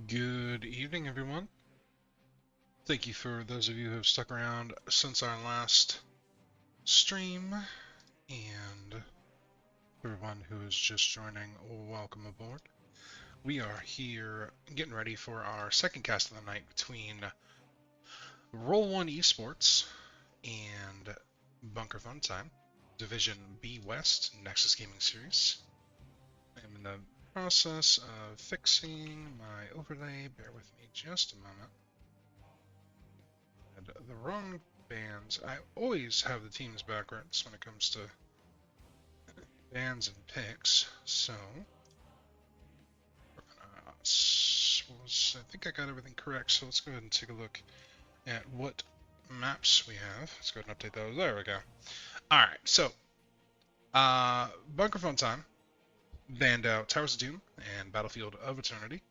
Good evening, everyone. Thank you for those of you who have stuck around since our last stream, and everyone who is just joining, welcome aboard. We are here getting ready for our second cast of the night between Roll1Esports and Bunker Fun Time, Division B West Nexus Gaming Series. I'm in the process of fixing my overlay. Bear with me just a moment. The wrong bands. I always have the teams backwards when it comes to bands and picks, so we're gonna, I think I got everything correct, so let's go ahead and take a look at what maps we have. Let's go ahead and update those. There we go. Alright, so Bunker Fun Time banned out Towers of Doom and Battlefield of Eternity.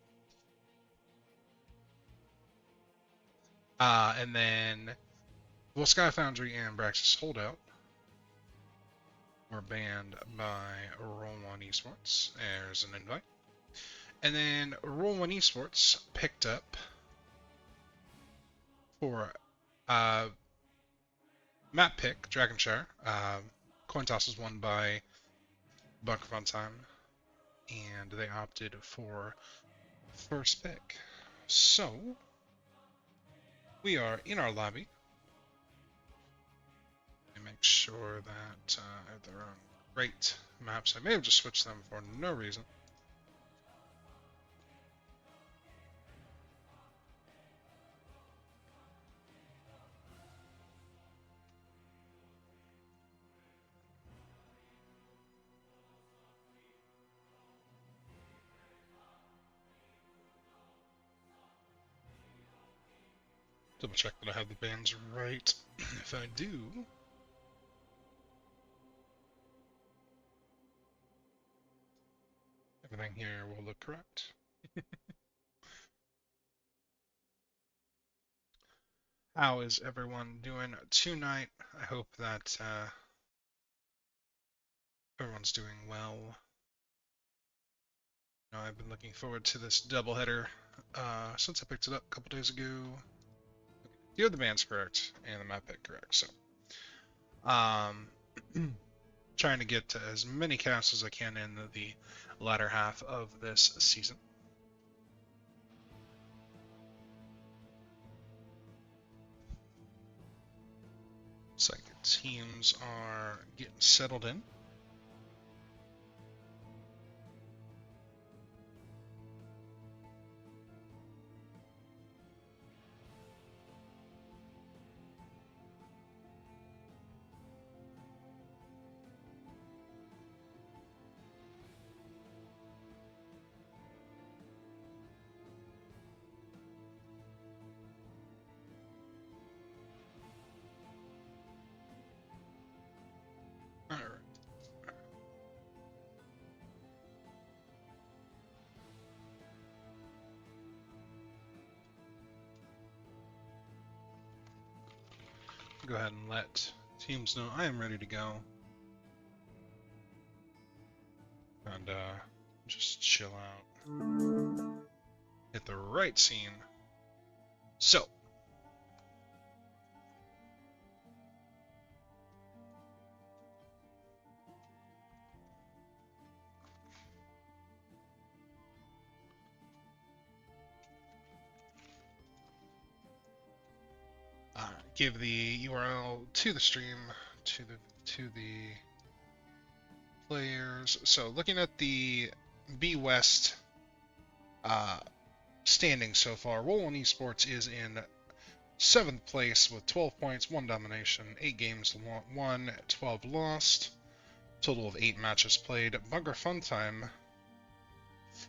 And then Sky Foundry and Braxis Holdout were banned by Roll1Esports. There's an invite. And then Roll1Esports picked up for map pick, Dragonshire. Coin toss was won by Bunker Fun Time, and they opted for first pick. So, we are in our lobby. Make sure that I have the wrong great maps. I may have just switched them for no reason. Double check that I have the bands right. If I do, everything here will look correct. How is everyone doing tonight? I hope that everyone's doing well. I've been looking forward to this doubleheader since I picked it up a couple days ago. You have the bands correct and the map pick correct, so trying to get to as many casts as I can in the latter half of this season. Looks like the teams are getting settled in. Go ahead and let teams know I am ready to go. And just chill out. Hit the right scene. So. Give the URL to the stream, to the players. So looking at the B West standing so far, Roll1Esports is in 7th place with 12 points, 1 domination, 8 games won, 12 lost, total of 8 matches played. Bunker Fun Time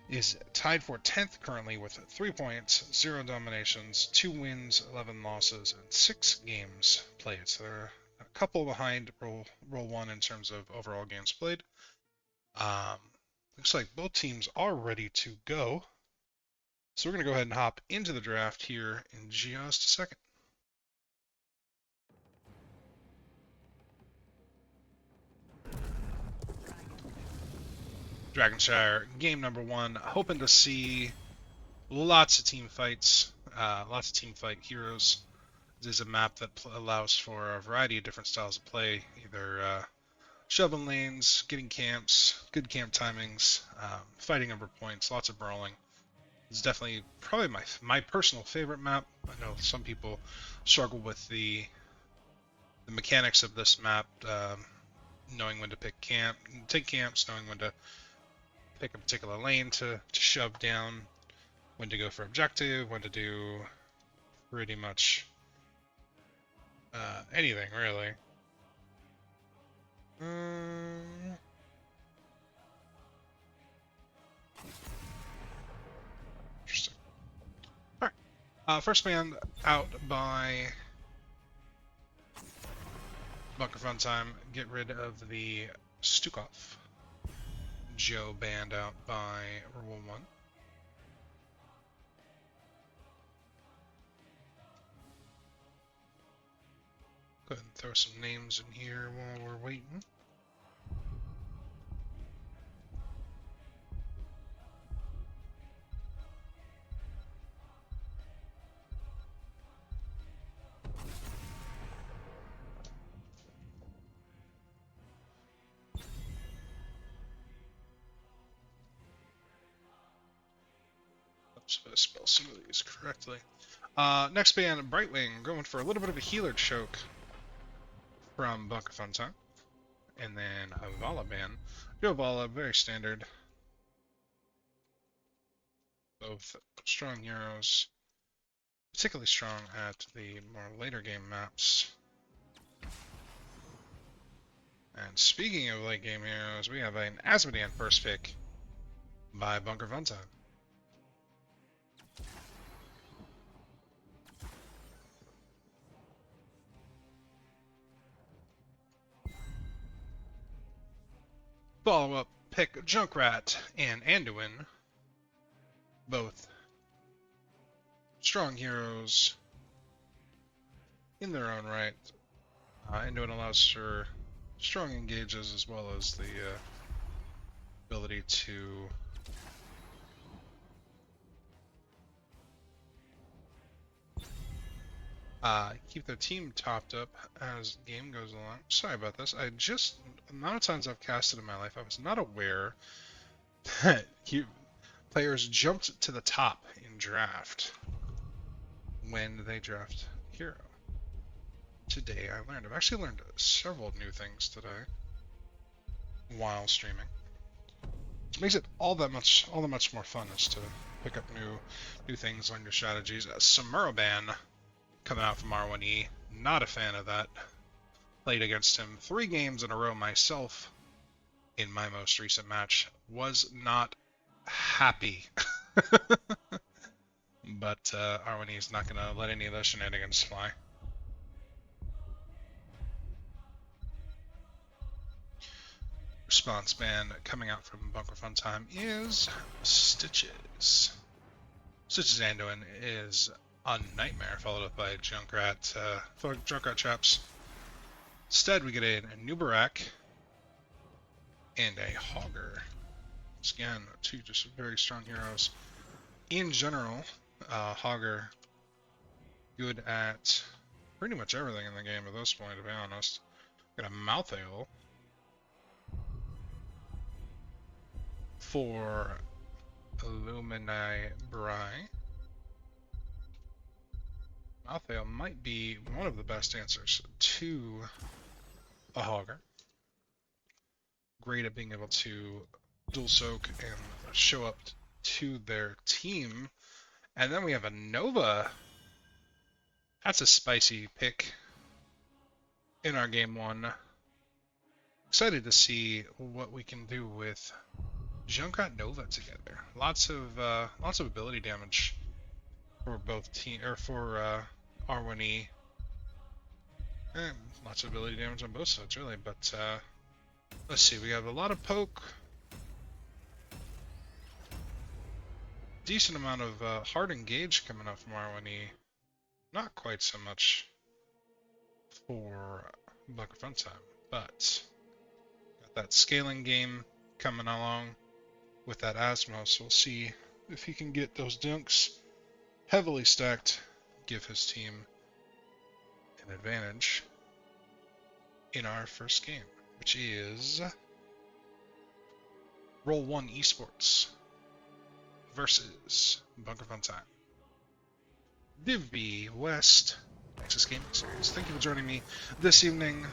is tied for 10th currently with 3 points, 0 dominations, 2 wins, 11 losses, and 6 games played. So they're a couple behind Roll1 in terms of overall games played. Looks like both teams are ready to go. So we're going to go ahead and hop into the draft here in just a second. Dragonshire, game number 1. Hoping to see lots of team fights, lots of team fight heroes. This is a map that allows for a variety of different styles of play, either shoving lanes, getting camps, good camp timings, fighting over points, lots of brawling. It's definitely probably my personal favorite map. I know some people struggle with the mechanics of this map, knowing when to take camps, knowing when to pick a particular lane to shove down, when to go for objective, when to do pretty much anything really. Interesting. Alright. First man out by Bunker Fun Time. Get rid of the Stukov. Joe banned out by Roll1. Go ahead and throw some names in here while we're waiting. Oops, if I spell some of these correctly. Next band, Brightwing, going for a little bit of a healer choke from Bunker Fun Time. And then a Vala band. Joe Vala, very standard. Both strong heroes, particularly strong at the more later game maps. And speaking of late game heroes, we have an Asmodean first pick by Bunker Fun Time. Follow-up pick Junkrat and Anduin, both strong heroes in their own right. Anduin allows for strong engages as well as the ability to keep their team topped up as the game goes along. Sorry about this. The amount of times I've casted in my life, I was not aware that players jumped to the top in draft when they draft hero. Today I learned. I've actually learned several new things today while streaming. It makes it all that much more fun is to pick up new things, learn new strategies. Samuraban coming out from R1E. Not a fan of that. Played against him 3 games in a row myself in my most recent match. Was not happy. But R1E is not going to let any of those shenanigans fly. Response band coming out from Bunker Fun Time is Stitches. Stitches Anduin is a nightmare, followed up by Junkrat Traps. Instead, we get a Nubarak and a Hogger. Once again, 2 just very strong heroes. In general, Hogger good at pretty much everything in the game at this point, to be honest. Got a Malthael for Illumini Bry. Malthael might be one of the best answers to a Hogger. Great at being able to dual soak and show up to their team. And then we have a Nova. That's a spicy pick in our game 1. Excited to see what we can do with Junkrat Nova together. Lots of ability damage for both for R1E. And lots of ability damage on both sides, really. But let's see, we have a lot of poke. Decent amount of hard engage coming up from R1E. Not quite so much for Bunker Fun Time, but got that scaling game coming along with that Asmo, so we'll see if he can get those dunks heavily stacked, give his team an advantage in our first game, which is Roll1Esports versus Bunker Fun Time. Div B West Nexus Gaming Series. Thank you for joining me this evening.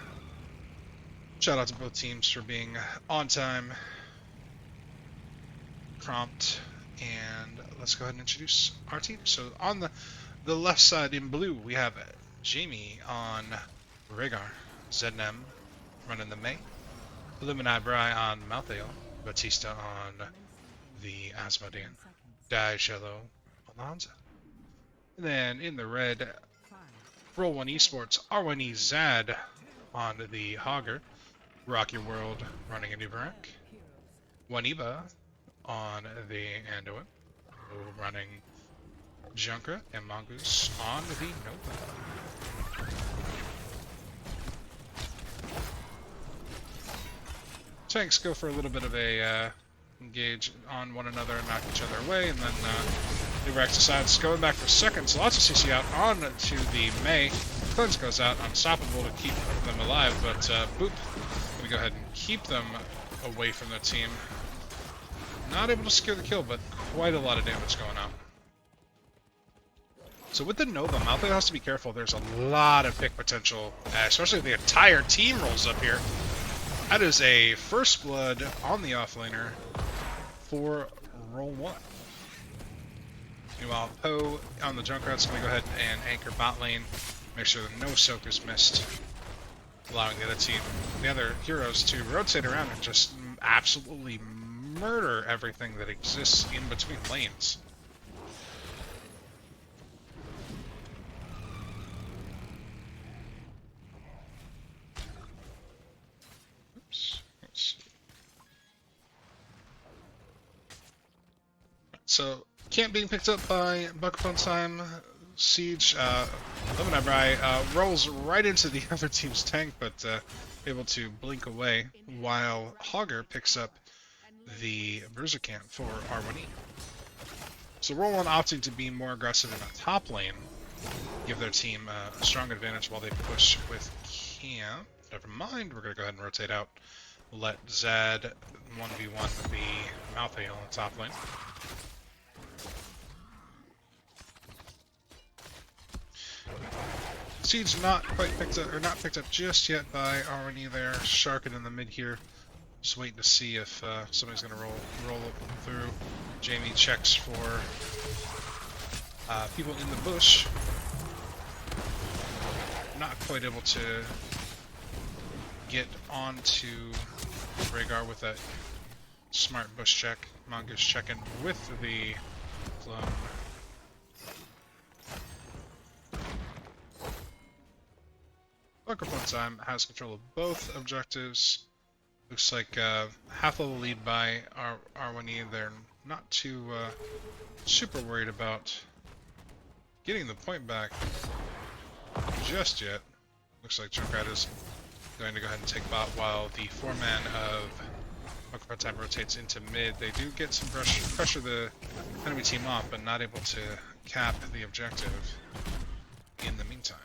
Shout out to both teams for being on time, prompt, and let's go ahead and introduce our team. So on the left side in blue, we have Jamie on Rhaegar, Zednem running the Mei, Illumini Bry on Malthael, Batista on the Asmodean, Daishello on Hansa. And then in the red, Roll1Esports, R1E Zad on the Hogger, Rock Your World running a Nubarak, Waniba on the Anduin, running Junkra, and Mongoose on the Nova. Tanks go for a little bit of a engage on one another and knock each other away, and then Nubarak decides going back for seconds. Lots of CC out on to the Mei. Cleanse goes out, unstoppable to keep them alive, but Boop gonna go ahead and keep them away from the team. Not able to secure the kill, but quite a lot of damage going on. So with the Nova, Malthael has to be careful. There's a lot of pick potential, especially if the entire team rolls up here. That is a first blood on the offlaner for Roll1. Meanwhile, Poe on the Junkrat's going to go ahead and anchor bot lane, make sure that no soak is missed, allowing the other heroes to rotate around and just absolutely murder everything that exists in between lanes. Oops. Let's see. So, camp being picked up by Bunker Fun Time. Siege, Illumini rolls right into the other team's tank, but able to blink away, while Hogger picks up the Bruiser Camp for R1E. So Roll1 opting to be more aggressive in the top lane, give their team a strong advantage while they push with camp. Never mind, we're going to go ahead and rotate out. Let Zad 1v1 the Malthael on the top lane. Siege not quite picked up, or not picked up just yet by R1E there. Sharkin in the mid here. Just waiting to see if somebody's going to roll through. Jamie checks for people in the bush. Not quite able to get onto Rhaegar with a smart bush check. Mongoose checking with the clone. Bunker Fun Time has control of both objectives. Looks like half level lead by R1E. They're not too super worried about getting the point back just yet. Looks like Junkrat is going to go ahead and take bot while the 4-man of Bunker Fun Time rotates into mid. They do get some pressure the enemy team off, but not able to cap the objective in the meantime.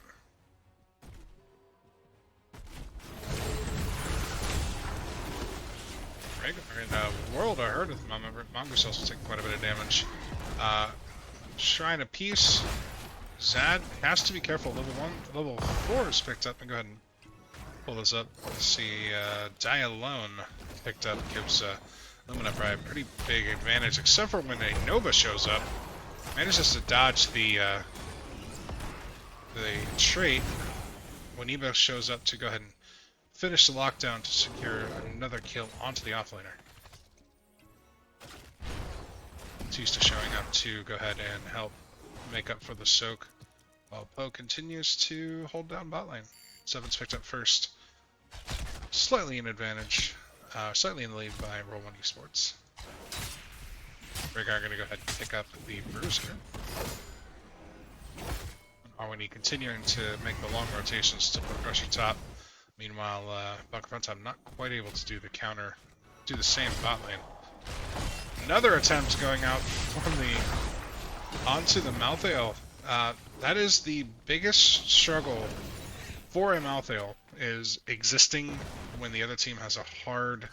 In World, I heard of the moment, Mongoose also taking quite a bit of damage. Shrine of Peace. Zad has to be careful. Level 4 is picked up, and go ahead and pull this up. Let's see, Die Alone picked up, gives Illumina Bry a pretty big advantage, except for when a Nova shows up. Manages to dodge the trait when Eva shows up to go ahead and finish the lockdown to secure another kill onto the offlaner. Batista showing up to go ahead and help make up for the soak, while Poe continues to hold down bot lane. Seven's picked up first, slightly in advantage, slightly in the lead by Roll1Esports. Rhaegar going to go ahead and pick up the Bruiser. R1E continuing to make the long rotations to put pressure top. Meanwhile, Bunker Fun Time not quite able to do the counter, do the same bot lane. Another attempt going out onto the Malthael. That is the biggest struggle for a Malthael, is existing when the other team has a hard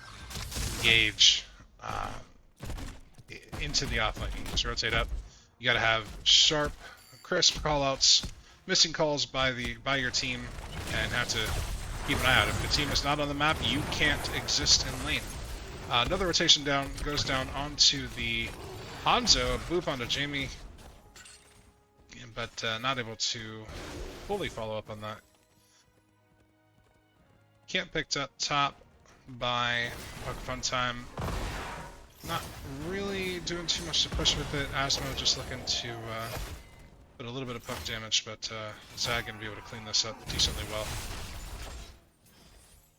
gauge into the offlane. You just rotate up. You got to have sharp, crisp callouts, missing calls by your team, and have to keep an eye out. If the team is not on the map, you can't exist in lane. Another rotation goes down onto the Hanzo, a boop onto Jamie, but not able to fully follow up on that. Camp picked up top by Funtime. Not really doing too much to push with it. Asmo just looking to put a little bit of puck damage, but Zag gonna be able to clean this up decently well.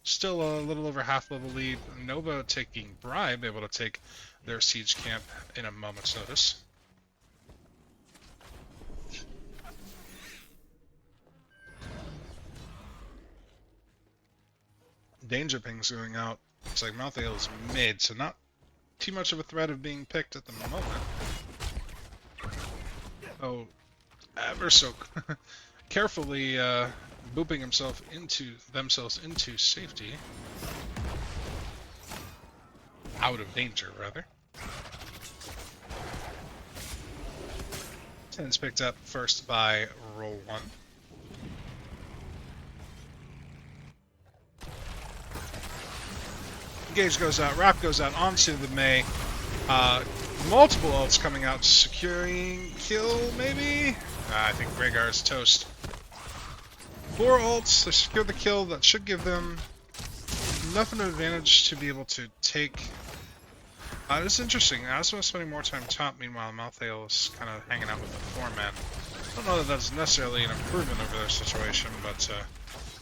Still a little over half level lead. Nova taking Bribe, able to take their siege camp in a moment's notice. Danger pings going out. Looks like Malthael is mid, so not too much of a threat of being picked at the moment. Oh, ever so carefully booping themselves into safety. Out of danger, rather. 10's picked up first by Roll1. Gauge goes out, Wrap goes out onto the Mei. Multiple ults coming out, securing kill, maybe? I think Rhaegar is toast. 4 ults, they secured the kill. That should give them enough of an advantage to be able to take. It's interesting. Asmo spending more time top, meanwhile Malthael is kind of hanging out with the 4-man. I don't know that that's necessarily an improvement over their situation, but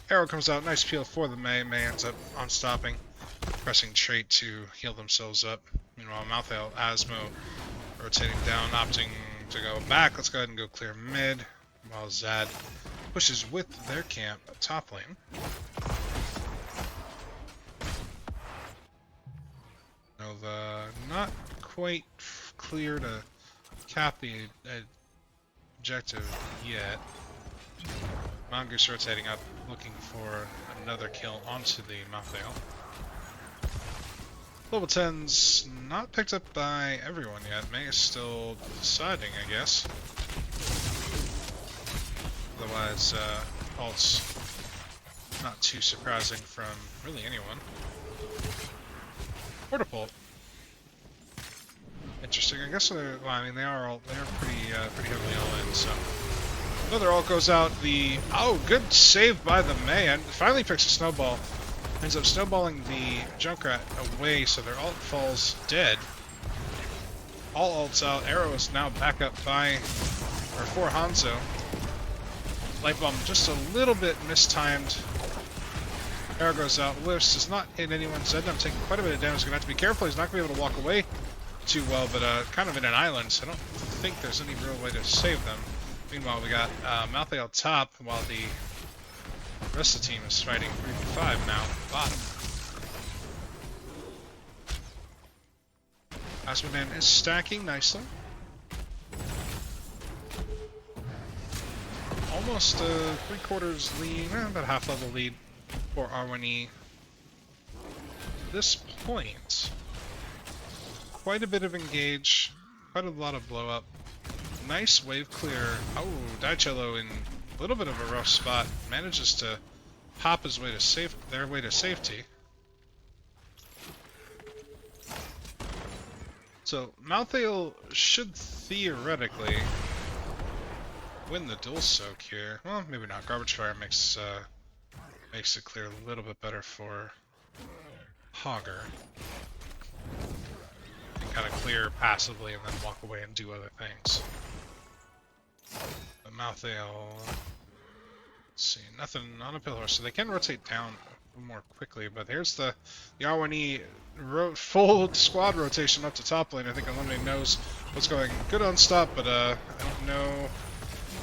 Arrow comes out, nice peel for the Mei. Mei ends up on stopping, pressing trait to heal themselves up. Meanwhile, Malthael, Asmo rotating down, opting to go back. Let's go ahead and go clear mid, while Zad pushes with their camp top lane. Nova not quite clear to cap the objective yet. Mongoose rotating up, looking for another kill onto the Malthael. Level 10's not picked up by everyone yet. Mei is still deciding, I guess. Otherwise, ult's not too surprising from really anyone. Portapult. Interesting. I guess they're. Well, I mean, they are pretty heavily all in. So another ult goes out. Good save by the Mei. And finally picks a snowball. Ends up snowballing the Junkrat away, so their ult falls dead. All ults out. Arrow is now back up for Hanzo. Light Bomb just a little bit mistimed. Arrow goes out. Lifts does not hit anyone. Zednam taking quite a bit of damage. He's going to have to be careful. He's not going to be able to walk away too well, but kind of in an island, so I don't think there's any real way to save them. Meanwhile, we got Malthael top, while the rest of the team is fighting 3v5 now at the bottom. Asmodan is stacking nicely. Almost 3/4 lead, about half level lead for Roll1E. At this point, quite a bit of engage, quite a lot of blow up. Nice wave clear. Oh, Daicello in a little bit of a rough spot, manages to hop his way to their way to safety. So Malthael should theoretically win the dual soak here. Well, maybe not. Garbage Fire makes it clear a little bit better for Hogger. You can kind of clear passively and then walk away and do other things. But Malthael, let's see, nothing on a pillar, so they can rotate down more quickly. But here's the Roll1E full squad rotation up to top lane. I think Eliminate knows what's going. Good on stop, but I don't know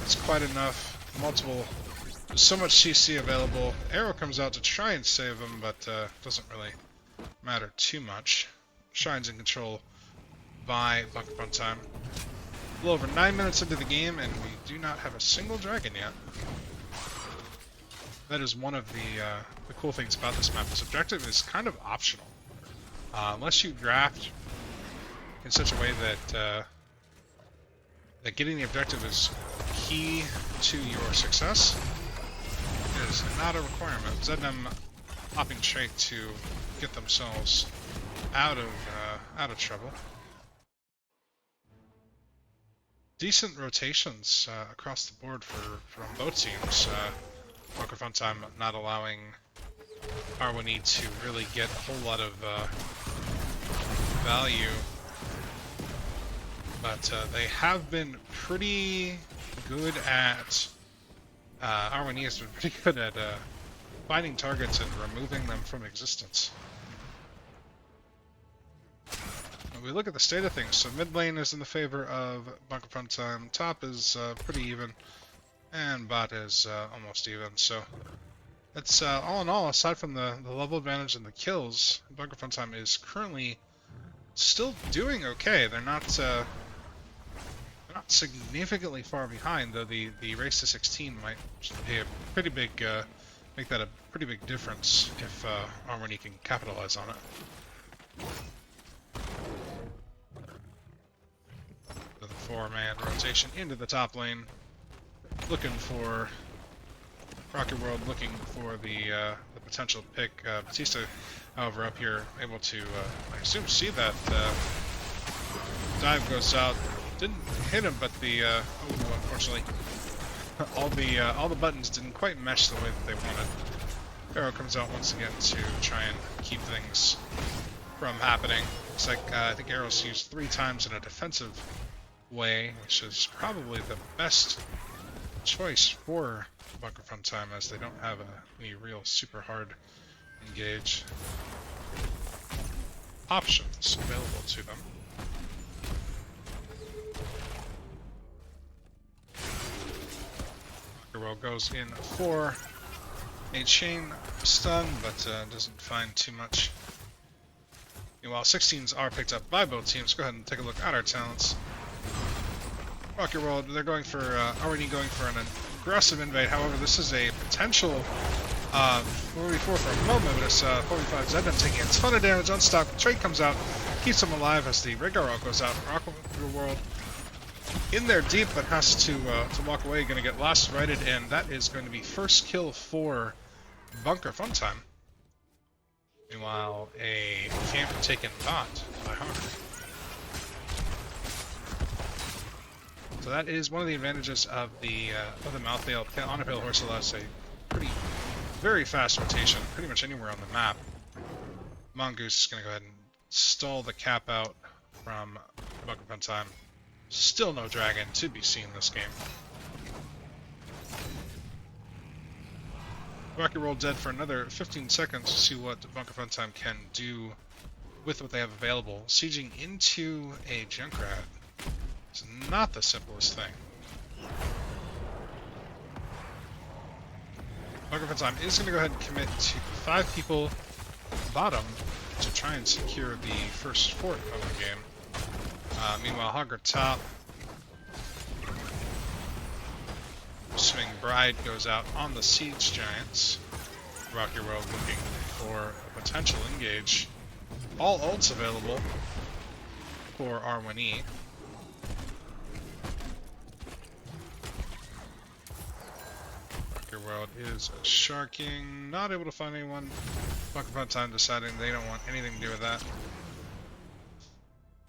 it's quite enough. There's so much CC available. Arrow comes out to try and save him, but doesn't really matter too much. Shine's in control by Bunker Funtime. A little over 9 minutes into the game, and we do not have a single dragon yet. That is one of the cool things about this map. This objective is kind of optional. Unless you draft in such a way that that getting the objective is key to your success, it is not a requirement. ZM hopping straight to get themselves out of trouble. Decent rotations across the board from both teams. Bunker Funtime not allowing Roll1E to really get a whole lot of value, but they have been pretty good at. Roll1E has been pretty good at finding targets and removing them from existence. When we look at the state of things, so mid lane is in the favor of Bunker Funtime, top is pretty even, and bot is almost even. So it's all in all, aside from the level advantage and the kills, Bunker Funtime is currently still doing okay. They're not significantly far behind, though the race to 16 might be a pretty big make that a pretty big difference if Roll1E can capitalize on it. The 4-man rotation into the top lane, looking for Rocket World, looking for the potential pick. Batista, however, up here able to, I assume, see that dive goes out. Didn't hit him, but the unfortunately, all the buttons didn't quite mesh the way that they wanted. Arrow comes out once again to try and keep things from happening. It's like I think Arrow's used 3 times in a defensive way, which is probably the best choice for Bunker Funtime, as they don't have any real super hard engage options available to them. Bunker goes in for a chain stun, but doesn't find too much. Meanwhile, 16s are picked up by both teams. Go ahead and take a look at our talents. Rocket World, they're going for already going for an aggressive invade. However, this is a potential 4v4 for a moment, but it's 45 ZM taking a ton of damage. Unstopped trade comes out, keeps him alive as the Rigaro goes out. Rocket World in there deep, but has to walk away. Going to get last righted, and that is going to be first kill for Bunker Funtime. Meanwhile, a camp taken bot by Hawk. So that is one of the advantages of the Malthael. On a Pale Horse allows a very fast rotation, pretty much anywhere on the map. Mongoose is going to go ahead and stall the cap out from Bunker Funtime. Still no dragon to be seen this game. Rocket Roll dead for another 15 seconds to see what Bunker Funtime can do with what they have available. Sieging into a Junkrat is not the simplest thing. Bunker Funtime is going to go ahead and commit to 5 people bottom to try and secure the first fort of the game. Meanwhile, Hogger top. Swing Bride goes out on the Siege Giants. Rocky World looking for a potential engage. All ults available for Roll1E. Rocky World is sharking, not able to find anyone. Bunker Funtime deciding they don't want anything to do with that.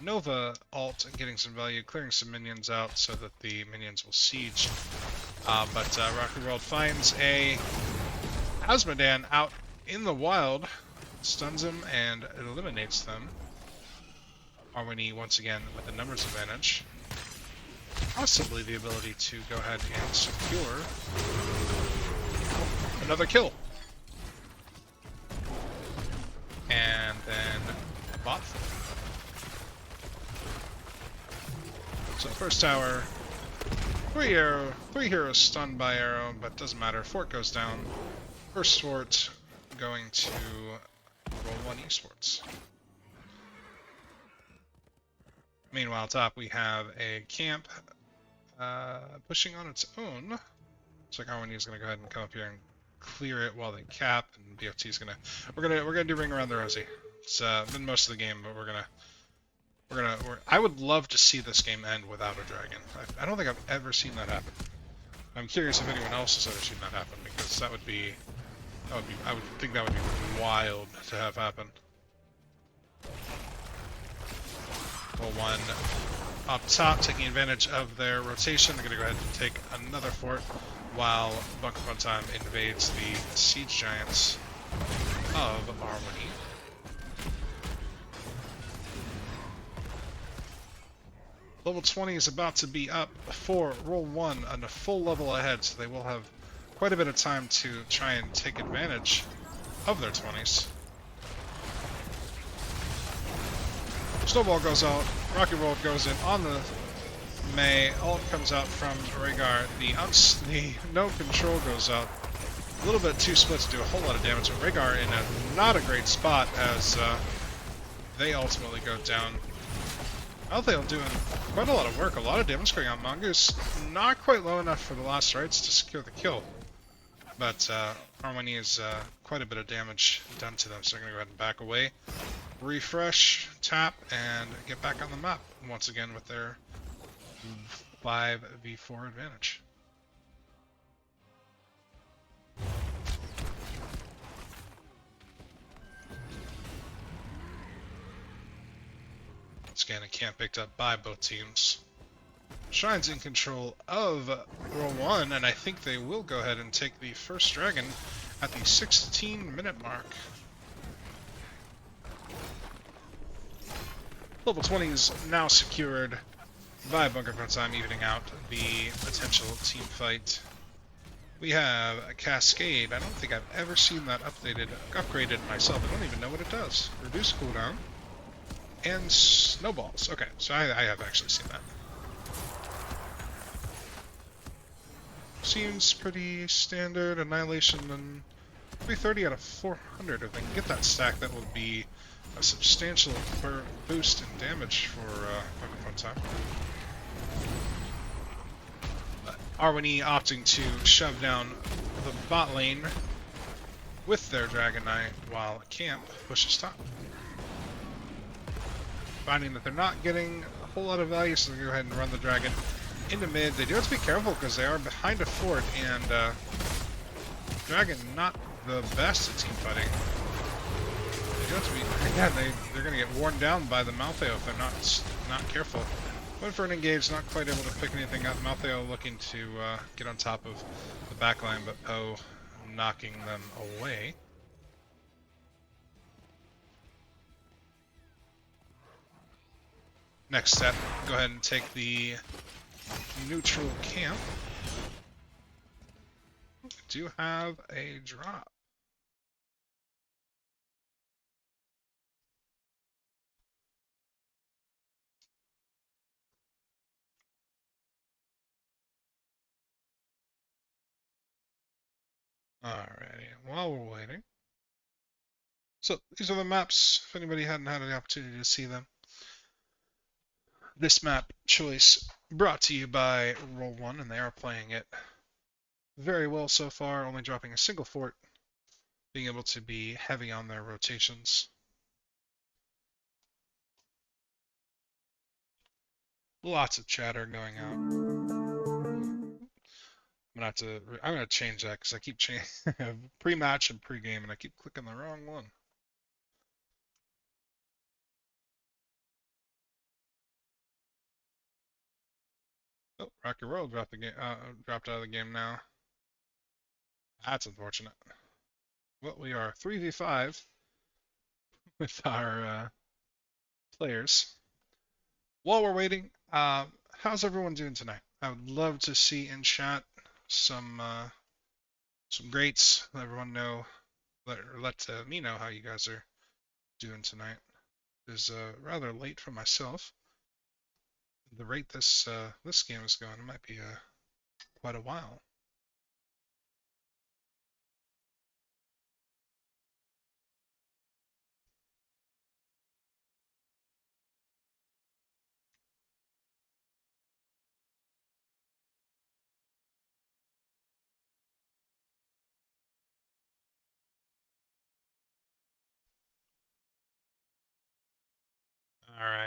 Nova ult getting some value, clearing some minions out so that the minions will siege. But Rocky World finds a Asmodan out in the wild, stuns him and eliminates them. Roll1E once again with the numbers advantage. Possibly the ability to go ahead and secure another kill. And then a bot fight. So first tower, 3 heroes stunned by arrow, but doesn't matter. Fort goes down. First fort going to Roll1Esports. Meanwhile, top we have a camp pushing on its own. Looks like Harmony is gonna go ahead and come up here and clear it while they cap, and BFT is gonna we're gonna do ring around the rosy. It's been most of the game, but I would love to see this game end without a dragon. I don't think I've ever seen that happen. I'm curious if anyone else has ever seen that happen, because that would be I would think that would be wild to have happen. Roll1 up top, taking advantage of their rotation. They're going to go ahead and take another fort while Bunker Fun Time invades the Siege Giants of Harmony. Level 20 is about to be up for Roll1 and a full level ahead, so they will have quite a bit of time to try and take advantage of their 20s. Snowball goes out, Rocky Roll goes in on the May, ult comes out from Rhaegar, the no control goes out. A little bit too split to do a whole lot of damage, but Rhaegar in not a great spot as they ultimately go down. Malthael doing quite a lot of work, a lot of damage going on. Mongoose not quite low enough for the last rites to secure the kill, but Harmony is quite a bit of damage done to them, so they're going to go ahead and back away. Refresh, tap, and get back on the map once again with their 5v4 advantage. Once again, a camp picked up by both teams. Shrine's in control of Roll1, and I think they will go ahead and take the first dragon at the 16-minute mark. Level 20 is now secured by Bunker Fun Time, evening out the potential team fight. We have a Cascade. I don't think I've ever seen that upgraded myself. I don't even know what it does. Reduce cooldown. And snowballs. Okay, so I have actually seen that. Seems pretty standard. Annihilation and 330 out of 400. If they can get that stack, that would be a substantial boost in damage for Bunker Fun Time. Roll1 opting to shove down the bot lane with their Dragon Knight while Camp pushes top. Finding that they're not getting a whole lot of value, so they go ahead and run the Dragon into mid. They do have to be careful because they are behind a fort, and Dragon not the best at team fighting. They do have to be, again, they're going to get worn down by the Malthael if they're not careful. Went for an engage, not quite able to pick anything up. Malthael looking to get on top of the backline, but Poe knocking them away. Next step, go ahead and take the neutral camp. Do have a drop. Alrighty, while we're waiting. So these are the maps, if anybody hadn't had the opportunity to see them. This map choice brought to you by Roll1, and they are playing it very well so far, only dropping a single fort, being able to be heavy on their rotations. Lots of chatter going out. I'm gonna change that because I keep changing pre-match and pre-game, and I keep clicking the wrong one. Oh, Rocky Roll dropped out of the game now. That's unfortunate. Well, we are 3v5 with our players. While we're waiting, how's everyone doing tonight? I would love to see in chat some greats. Let everyone know, let me know how you guys are doing tonight. It is rather late for myself. The rate this game is going, it might be quite a while.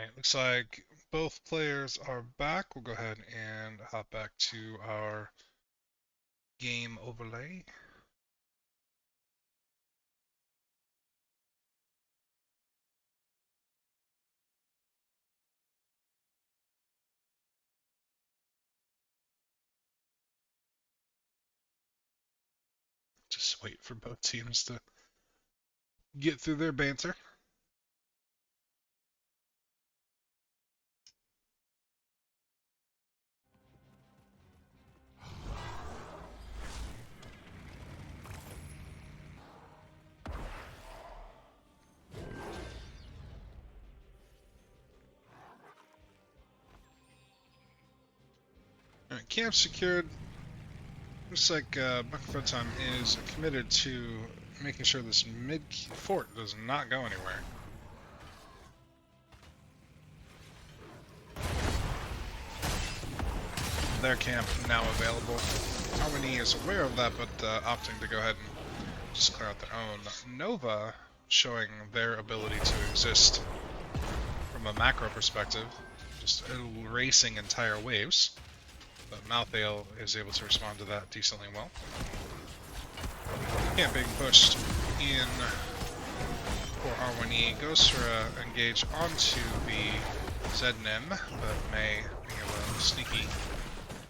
Alright, looks like both players are back. We'll go ahead and hop back to our game overlay. Just wait for both teams to get through their banter. Alright, camp secured. Looks like Bunker Funtime is committed to making sure this mid fort does not go anywhere. Their camp now available. Roll1E is aware of that, but opting to go ahead and just clear out their own. Nova showing their ability to exist from a macro perspective, just erasing entire waves. But Malthael is able to respond to that decently well. Camp being pushed in for Roll1E, goes for a engage onto the Zednim, but May, being a sneaky,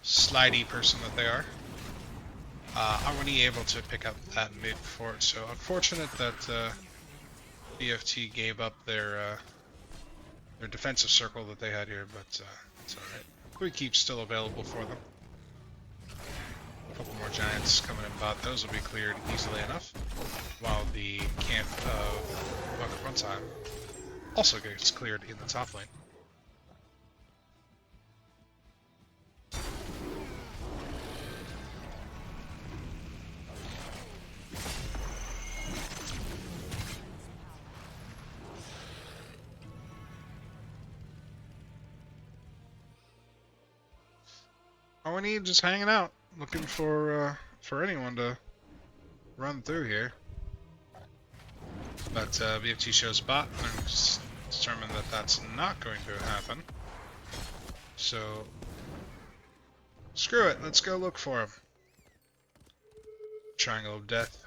slidey person that they are, Roll1E able to pick up that mid fort. So unfortunate that BFT gave up their defensive circle that they had here, but it's alright. 3 keeps still available for them. A couple more giants coming in bot. Those will be cleared easily enough, while the camp of Bunker Funtime also gets cleared in the top lane. Roll1E just hanging out, looking for anyone to run through here. But BFT shows bot and just determined that that's not going to happen. So screw it, let's go look for him. Triangle of Death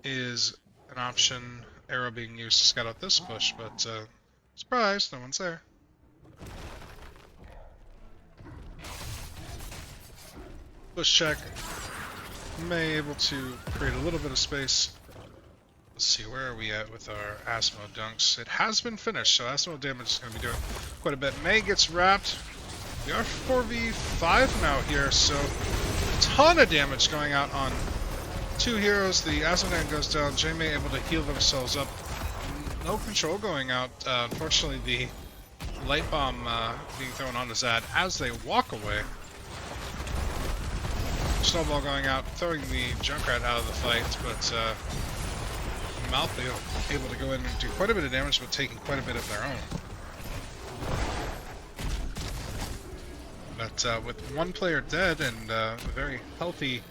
is an option. Arrow being used to scout out this bush, but surprise, no one's there. Bush check. May able to create a little bit of space. Let's see, where are we at with our Asmo dunks? It has been finished, so Asmo damage is going to be doing quite a bit. May gets wrapped. We are 4v5 now here, so a ton of damage going out on 2 heroes. The Asmo goes down. J-May able to heal themselves up. No control going out. Unfortunately, the light bomb being thrown on his ad as they walk away. Snowball going out, throwing the Junkrat out of the fight, but Malthael able to go in and do quite a bit of damage, but taking quite a bit of their own. But with 1 player dead and a very healthy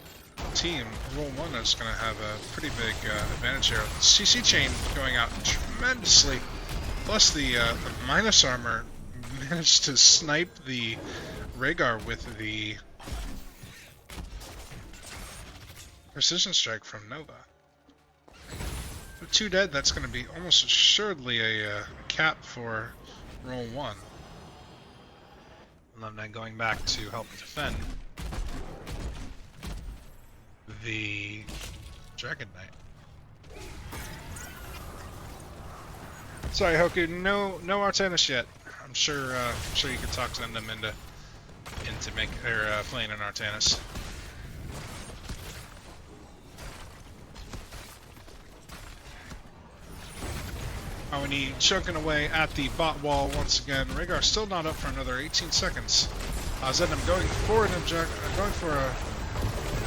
team, Roll1 is going to have a pretty big advantage here. The CC chain going out tremendously, plus the minus armor managed to snipe the Rhaegar with the Precision Strike from Nova. With 2 dead, that's going to be almost assuredly a cap for Roll1. And then going back to help defend the Dragon Knight. Sorry, Hoku, no Artanis yet. I'm sure you can talk them into playing an Artanis. Roll1E choking away at the bot wall once again. Rhaegar still not up for another 18 seconds. Zednim going for an going for a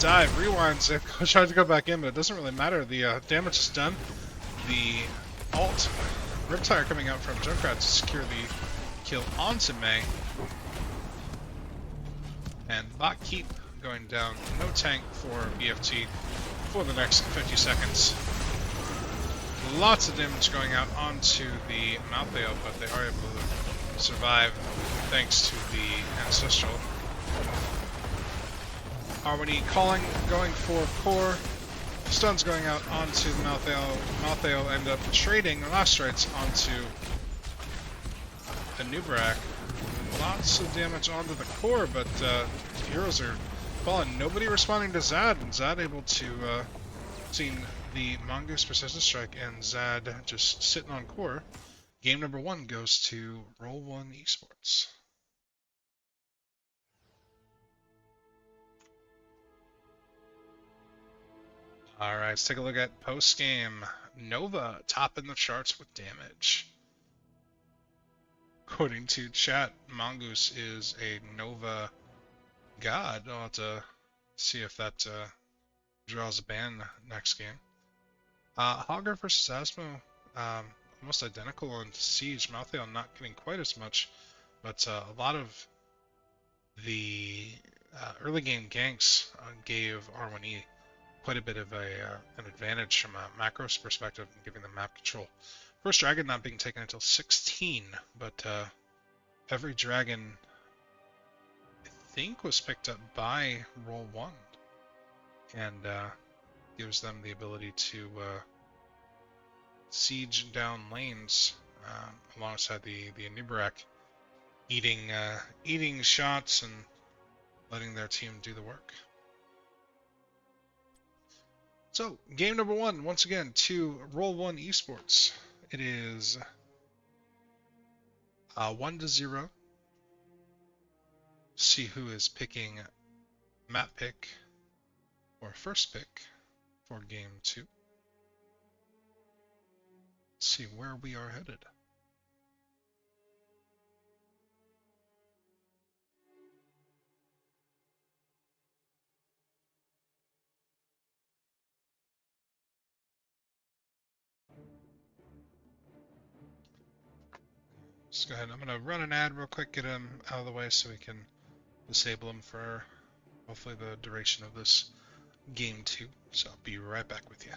dive, rewinds it, tries to go back in, but it doesn't really matter. The damage is done. The ult Riptire coming out from Junkrat to secure the kill onto May. And bot keep going down. No tank for BFT for the next 50 seconds. Lots of damage going out onto the Maltheo, but they are able to survive thanks to the Ancestral. R1E calling, going for core. Stuns going out onto the Maltheo. Maltheo end up trading last strikes onto the Nubrak. Lots of damage onto the core, but heroes are falling. Nobody responding to Zad, and Zad able to seeing the Mongoose Precision Strike and Zad just sitting on core. Game number 1 goes to Roll1Esports. Alright, let's take a look at post-game. Nova topping the charts with damage. According to chat, Mongoose is a Nova god. I'll have to see if that draws a ban next game. Hogger versus Asmo, almost identical on Siege. Maltheo not getting quite as much, but a lot of the early game ganks gave R1E quite a bit of an advantage from a macros perspective, giving them map control. First dragon not being taken until 16, but every dragon I think was picked up by Roll1 and gives them the ability to siege down lanes alongside the Anubarak, eating shots and letting their team do the work. So, game number 1, once again, to Roll1Esports. It is 1-0. See who is picking map pick or first pick for game 2. Let's see where we are headed. Let's go ahead. I'm going to run an ad real quick, get him out of the way so we can disable him for hopefully the duration of this game 2. So I'll be right back with you.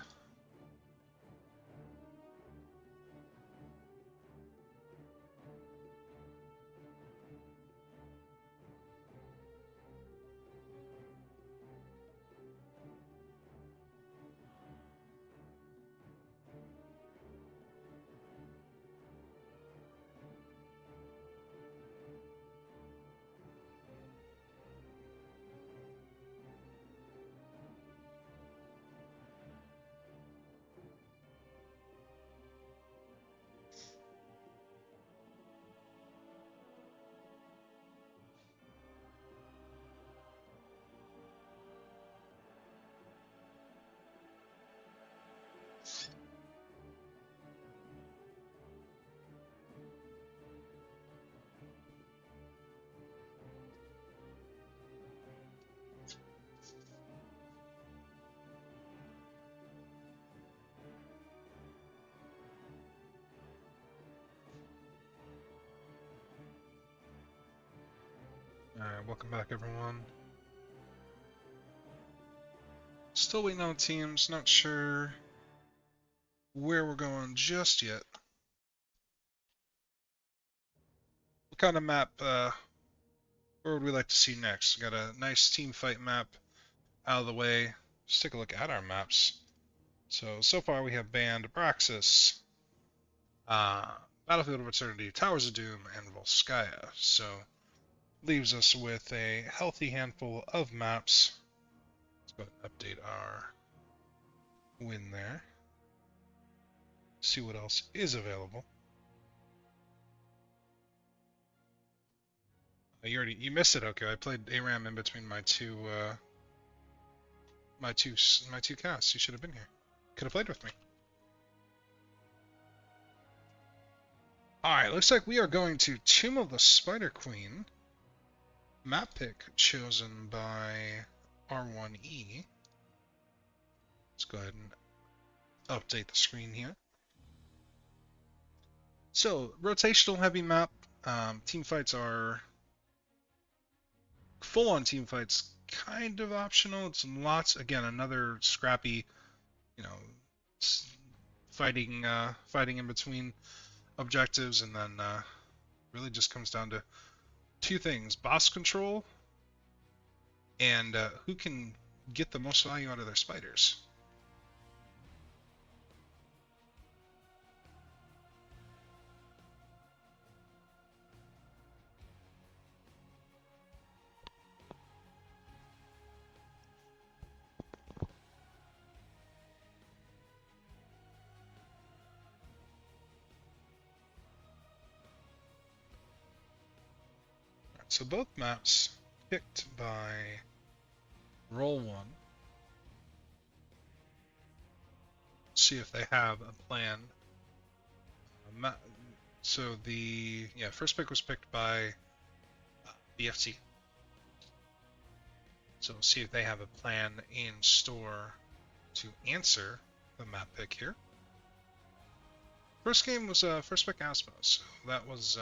Alright, welcome back everyone. Still waiting on teams, not sure where we're going just yet. What kind of map, where would we like to see next? Got a nice team fight map out of the way. Let's take a look at our maps. So far we have banned Abraxas, Battlefield of Eternity, Towers of Doom, and Volskaya. So leaves us with a healthy handful of maps. Let's go ahead and update our win there. See what else is available. You missed it, okay? I played ARAM in between my two casts. You should have been here. Could have played with me. Alright, looks like we are going to Tomb of the Spider Queen. Map pick chosen by R1E. Let's go ahead and update the screen here. So, rotational heavy map. Team fights are full-on team fights, kind of optional. It's lots, again, another scrappy, fighting in between objectives, and then really just comes down to two things: boss control and who can get the most value out of their spiders. So both maps picked by Roll1. See if they have a plan. So the first pick was picked by BFT. So we'll see if they have a plan in store to answer the map pick here. First game was first pick Asmo, so that was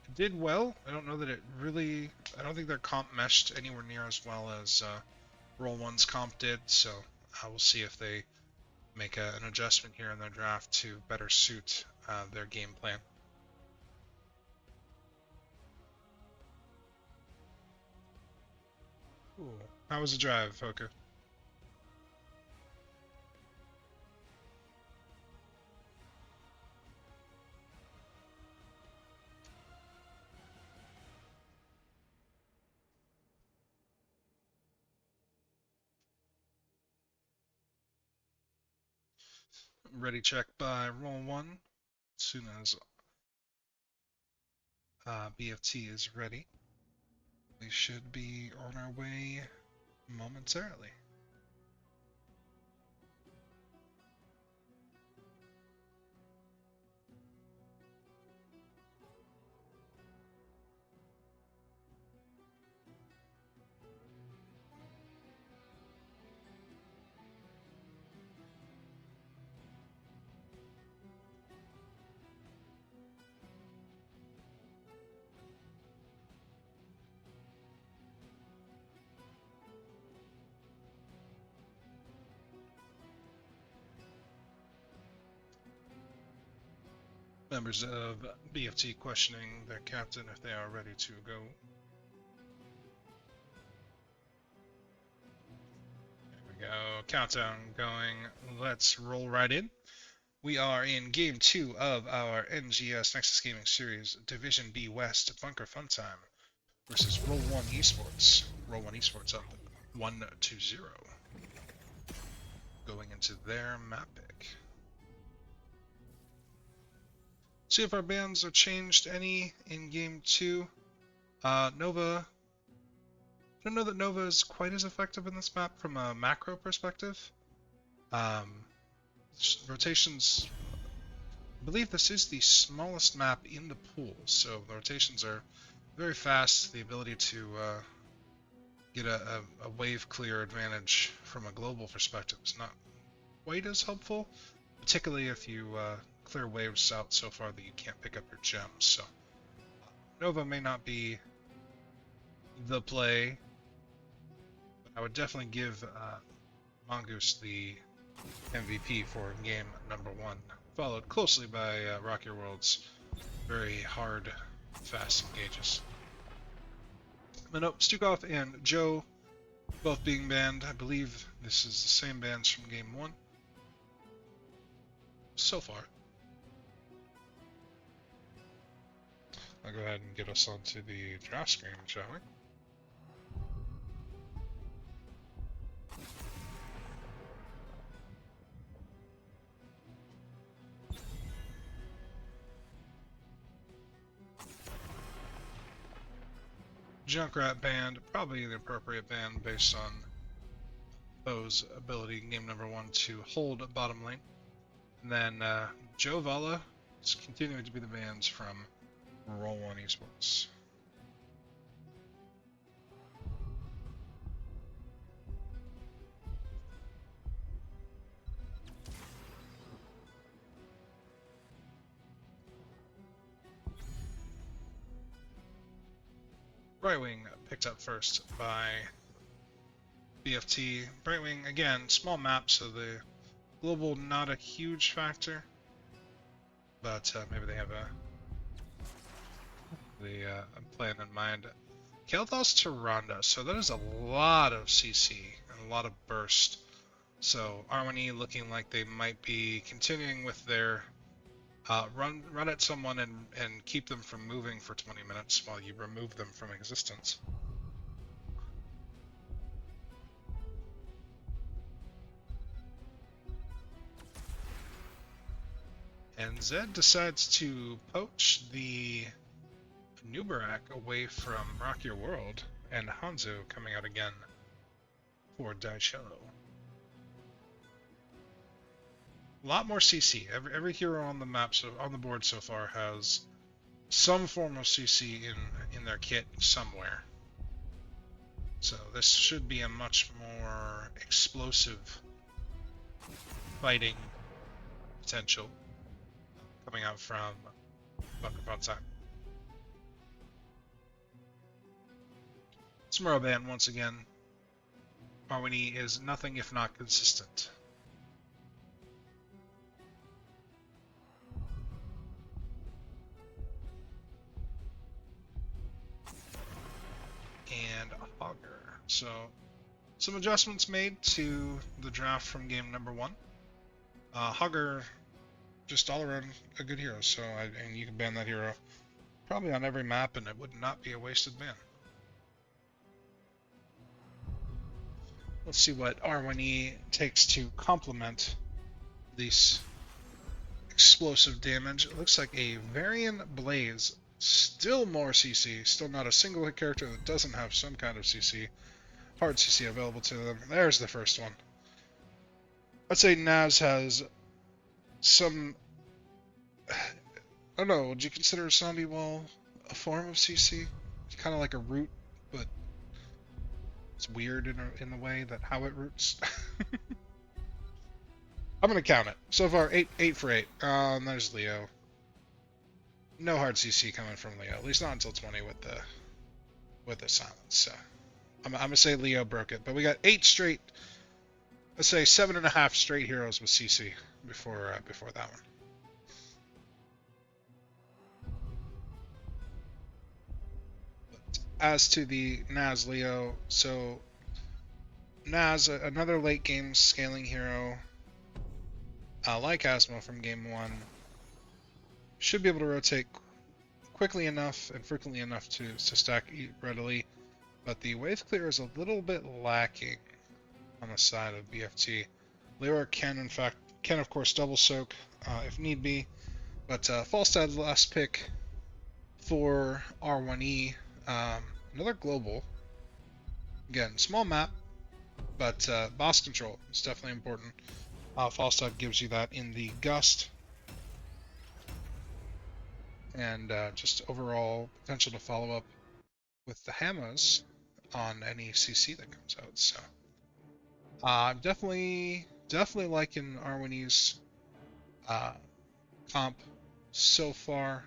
it did well. I don't know that it really. I don't think their comp meshed anywhere near as well as Roll1's comp did. So we'll see if they make an adjustment here in their draft to better suit their game plan. Ooh. How was the drive, Foka? Ready check by Roll1 as soon as BFT is ready. We should be on our way momentarily. Members of BFT questioning their captain if they are ready to go. There we go. Countdown going. Let's roll right in. We are in Game 2 of our NGS Nexus Gaming Series Division B West Bunker Fun Time versus Roll1Esports. Roll1Esports up 1-0. Going into their map pick. See if our bans are changed any in Game 2. Nova. I don't know that Nova is quite as effective in this map from a macro perspective. Rotations. I believe this is the smallest map in the pool, so the rotations are very fast. The ability to get a wave clear advantage from a global perspective is not quite as helpful, particularly if you clear waves out so far that you can't pick up your gems. So Nova may not be the play, but I would definitely give Mongoose the MVP for game number 1, followed closely by Rock Your World's very hard, fast engages. But nope, Stukov and Joe both being banned. I believe this is the same bans from game 1 so far. I'll go ahead and get us onto the draft screen, shall we? Junkrat banned, probably the appropriate ban based on Bo's ability in game number 1 to hold bottom lane. And then Joe Vala is continuing to be the bans from Roll1Esports. Brightwing picked up first by BFT. Brightwing, again, small map, so the Global, not a huge factor, but maybe they have a plan in mind. Kael'thas to Ronda, so that is a lot of CC and a lot of burst. So R1E looking like they might be continuing with their run at someone and keep them from moving for 20 minutes while you remove them from existence. And Zed decides to poach the Nubarak away from Rock Your World, and Hanzo coming out again for Daishello. A lot more CC. Every hero on the map, on the board so far, has some form of CC in their kit somewhere. So this should be a much more explosive fighting potential coming out from Bunker Funsheim. Smurlban once again. R1E is nothing if not consistent. And a Hogger. So some adjustments made to the draft from game number 1. Hogger, just all around a good hero, so and you can ban that hero probably on every map and it would not be a wasted ban. Let's see what R1E takes to complement this explosive damage. It looks like a Varian Blaze. Still more CC. Still not a single hit character that doesn't have some kind of CC. Hard CC available to them. There's the first one. I'd say Naz has some... I don't know, would you consider a zombie wall a form of CC? It's kind of like a root, but it's weird in the way that how it roots. I'm gonna count it. So far, 8 for 8. There's Leo. No hard CC coming from Leo, at least not until 20 with the silence. So I'm gonna say Leo broke it, but we got 8 straight. Let's say 7.5 straight heroes with CC before that one. But as to the Naz Leo, so Naz, another late game scaling hero, like Asmo from game 1, should be able to rotate quickly enough and frequently enough to stack readily, but the wave clear is a little bit lacking on the side of BFT. Lyra can of course double soak if need be, but Falstad's last pick for R1E, another global. Again, small map, but boss control is definitely important. Falstad gives you that in the Gust, and just overall potential to follow up with the Hammers on any CC that comes out. So I'm definitely liking R1E's comp so far.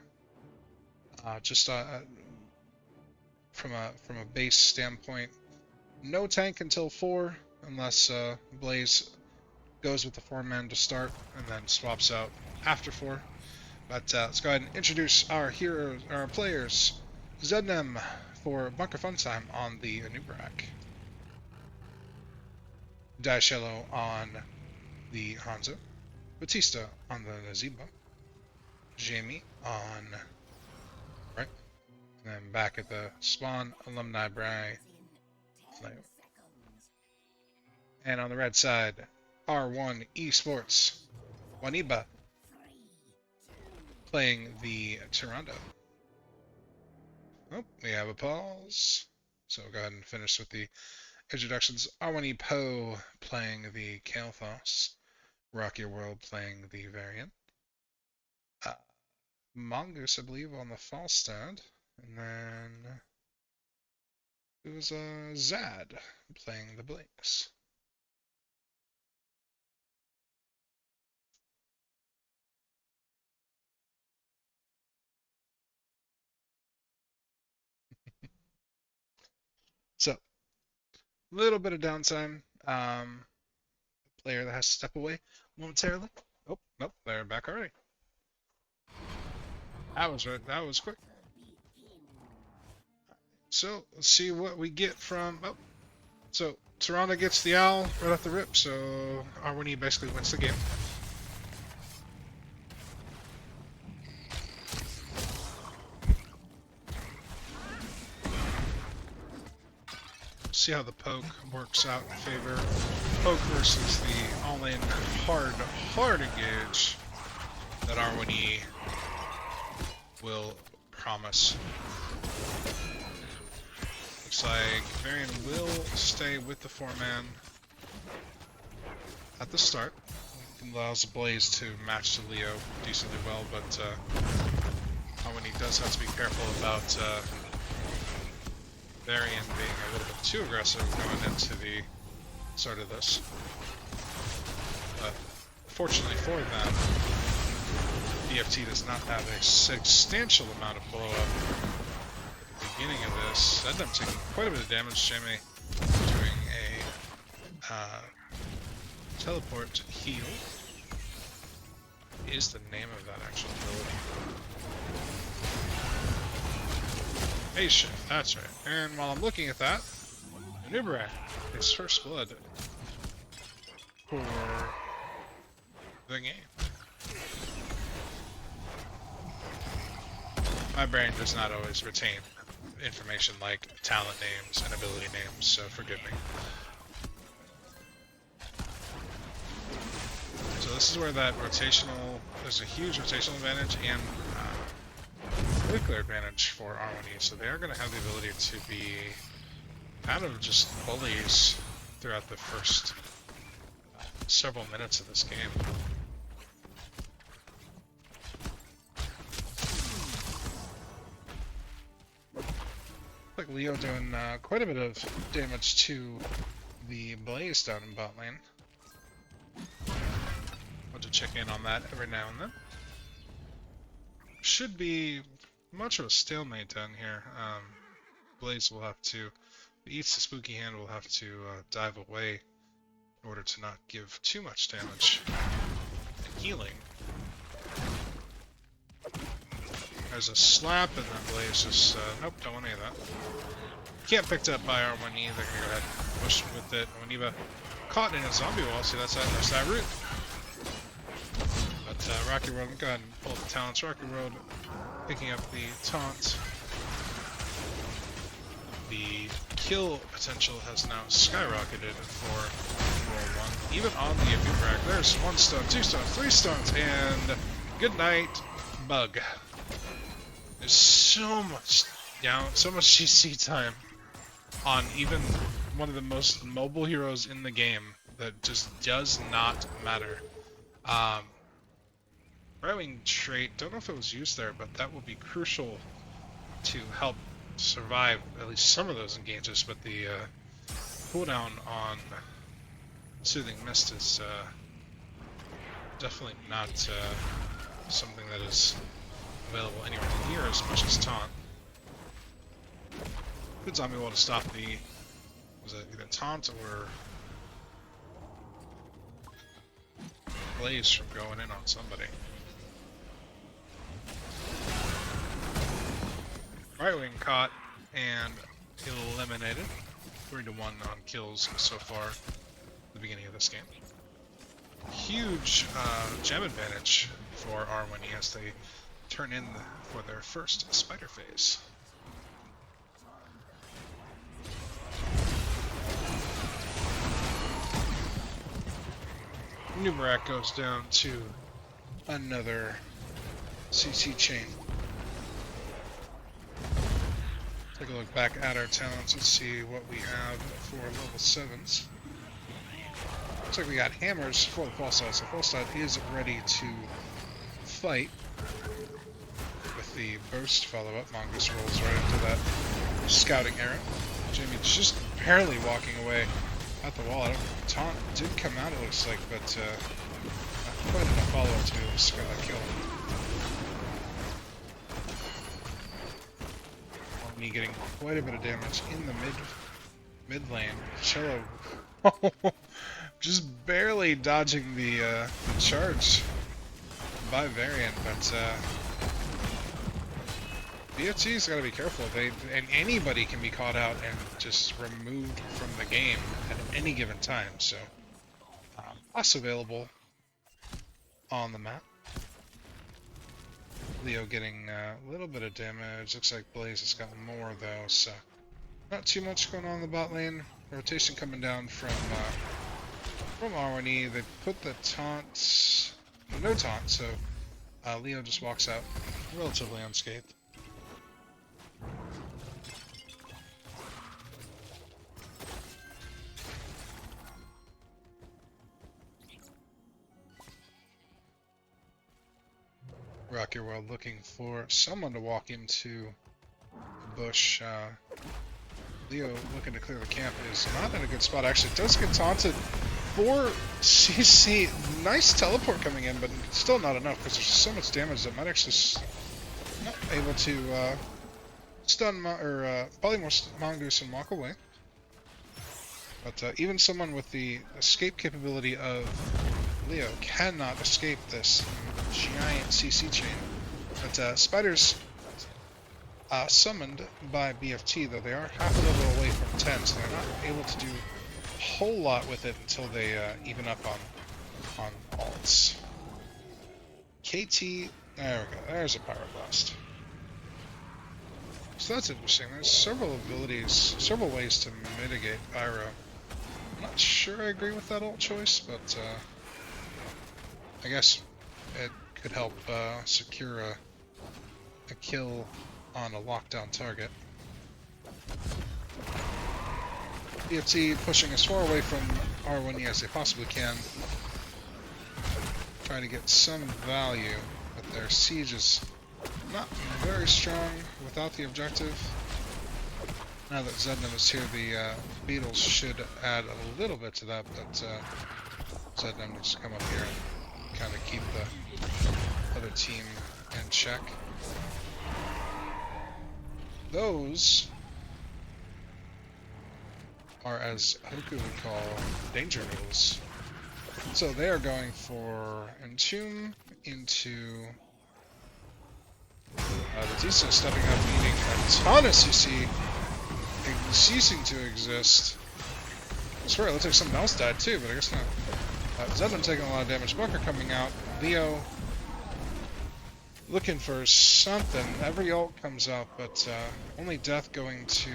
Just from a base standpoint, no tank until 4, unless Blaze goes with the 4-man to start and then swaps out after 4. But let's go ahead and introduce our heroes, our players. Zednem for Bunker Funsheim on the Nubarak. Daishello on the Hanzo. Batista on the Nazeeba. Jamie on right. And then back at the spawn, Alumni Bry. And on the red side, R1Esports. Waniba playing the Toronto. Oh, we have a pause. So we'll go ahead and finish with the introductions. R1E Poe playing the Kael'thas. Rock Your World playing the Variant. Mongoose, I believe, on the Falstad. And then it was Zad playing the Blinks. So, a little bit of downtime. Player that has to step away. momentarily. Oh, nope, they're back already. That was right. That was quick. So let's see what we get from. Oh, so Toronto gets the owl right off the rip. So Roll1E basically wins the game. See how the poke works out in favor. Poke versus the all-in hard engage that Roll1E will promise. Looks like Varian will stay with the 4-man at the start. It allows Blaze to match the Leo decently well, but Roll1E does have to be careful about Varian being a little bit too aggressive going into the start of this. But fortunately for them, BFT does not have a substantial amount of blow up at the beginning of this. Ednam taking quite a bit of damage. Jamie doing a teleport to heal. Is the name of that actual ability. Shift, that's right. And while I'm looking at that, Nubarak, his first blood for the game. My brain does not always retain information like talent names and ability names, so forgive me. So this is where that there's a huge rotational advantage and really clear advantage for Roll1E, so they are going to have the ability to be kind of just bullies throughout the first several minutes of this game. Like Leo doing quite a bit of damage to the Blaze down in bot lane. I'll just check in on that every now and then. Should be much of a stalemate down here. Blaze will have to, if he eats the spooky hand, will have to dive away in order to not give too much damage. And healing. There's a slap, and then Blaze just, nope, don't want any of that. Can't picked up by Roll1E, they're gonna go ahead and push with it. Whenever caught in a zombie wall, see that's that root. But Rocky Road, go ahead and pull up the talents. Rocky Road picking up the taunt. The kill potential has now skyrocketed for Roll1. Even on the Nubarak, there's 1 stun, 2 stuns, 3 stuns, and good night, bug. There's so much CC time on even one of the most mobile heroes in the game that just does not matter. Right-wing trait, don't know if it was used there, but that will be crucial to help survive at least some of those engages, but the cooldown on Soothing Mist is definitely not something that is available anywhere near as much as taunt. Good zombie wall to stop the, was it either taunt or Blaze from going in on somebody. Right wing caught and eliminated. 3-1 on kills so far at the beginning of this game. Huge gem advantage for Roll1E as they turn in for their first spider phase. Nubarak goes down to another CC chain. Take a look back at our talents and see what we have for level 7s. Looks like we got hammers for the false side, so false side is ready to fight. With the burst follow-up, Mongoose rolls right into that scouting arrow. Jamie just barely walking away at the wall. Taunt did come out, it looks like, but not quite enough follow-up to be able to score that kill. Me getting quite a bit of damage in the mid lane. Cello Just barely dodging the charge by Variant, but BFT's got to be careful. And anybody can be caught out and just removed from the game at any given time. So, also available on the map. Leo getting a little bit of damage. Looks like Blaze has got more though, so not too much going on in the bot lane. Rotation coming down from Roll1E. They put the taunts, no taunt, so Leo just walks out relatively unscathed. Rock Your World looking for someone to walk into the bush. Leo looking to clear the camp is not in a good spot. Actually, does get taunted for CC. Nice teleport coming in, but still not enough because there's so much damage that might actually not able to stun polymorph Mongoose and walk away. But even someone with the escape capability of Leo cannot escape this giant CC chain. But Spider's summoned by BFT, though they are half a level away from 10, so they're not able to do a whole lot with it until they even up on alts. KT, there we go, there's a Pyroblast. So that's interesting. There's several abilities, several ways to mitigate Pyro. I'm not sure I agree with that ult choice, but I guess it could help secure a kill on a lockdown target. BFT pushing as far away from R1E as they possibly can. Trying to get some value, but their siege is not very strong without the objective. Now that Zednam is here, the Beetles should add a little bit to that, but Zednam needs to come up here and kind of keep the other team in check. Those are, as Hoku would call, danger noodles. So they are going for Entomb into the Tisa stepping up, needing a ton of CC, ceasing to exist. I swear it looks like something else died too, but I guess not. Zednam taking a lot of damage. Bunker coming out. Leo looking for something. Every ult comes out, but only death going to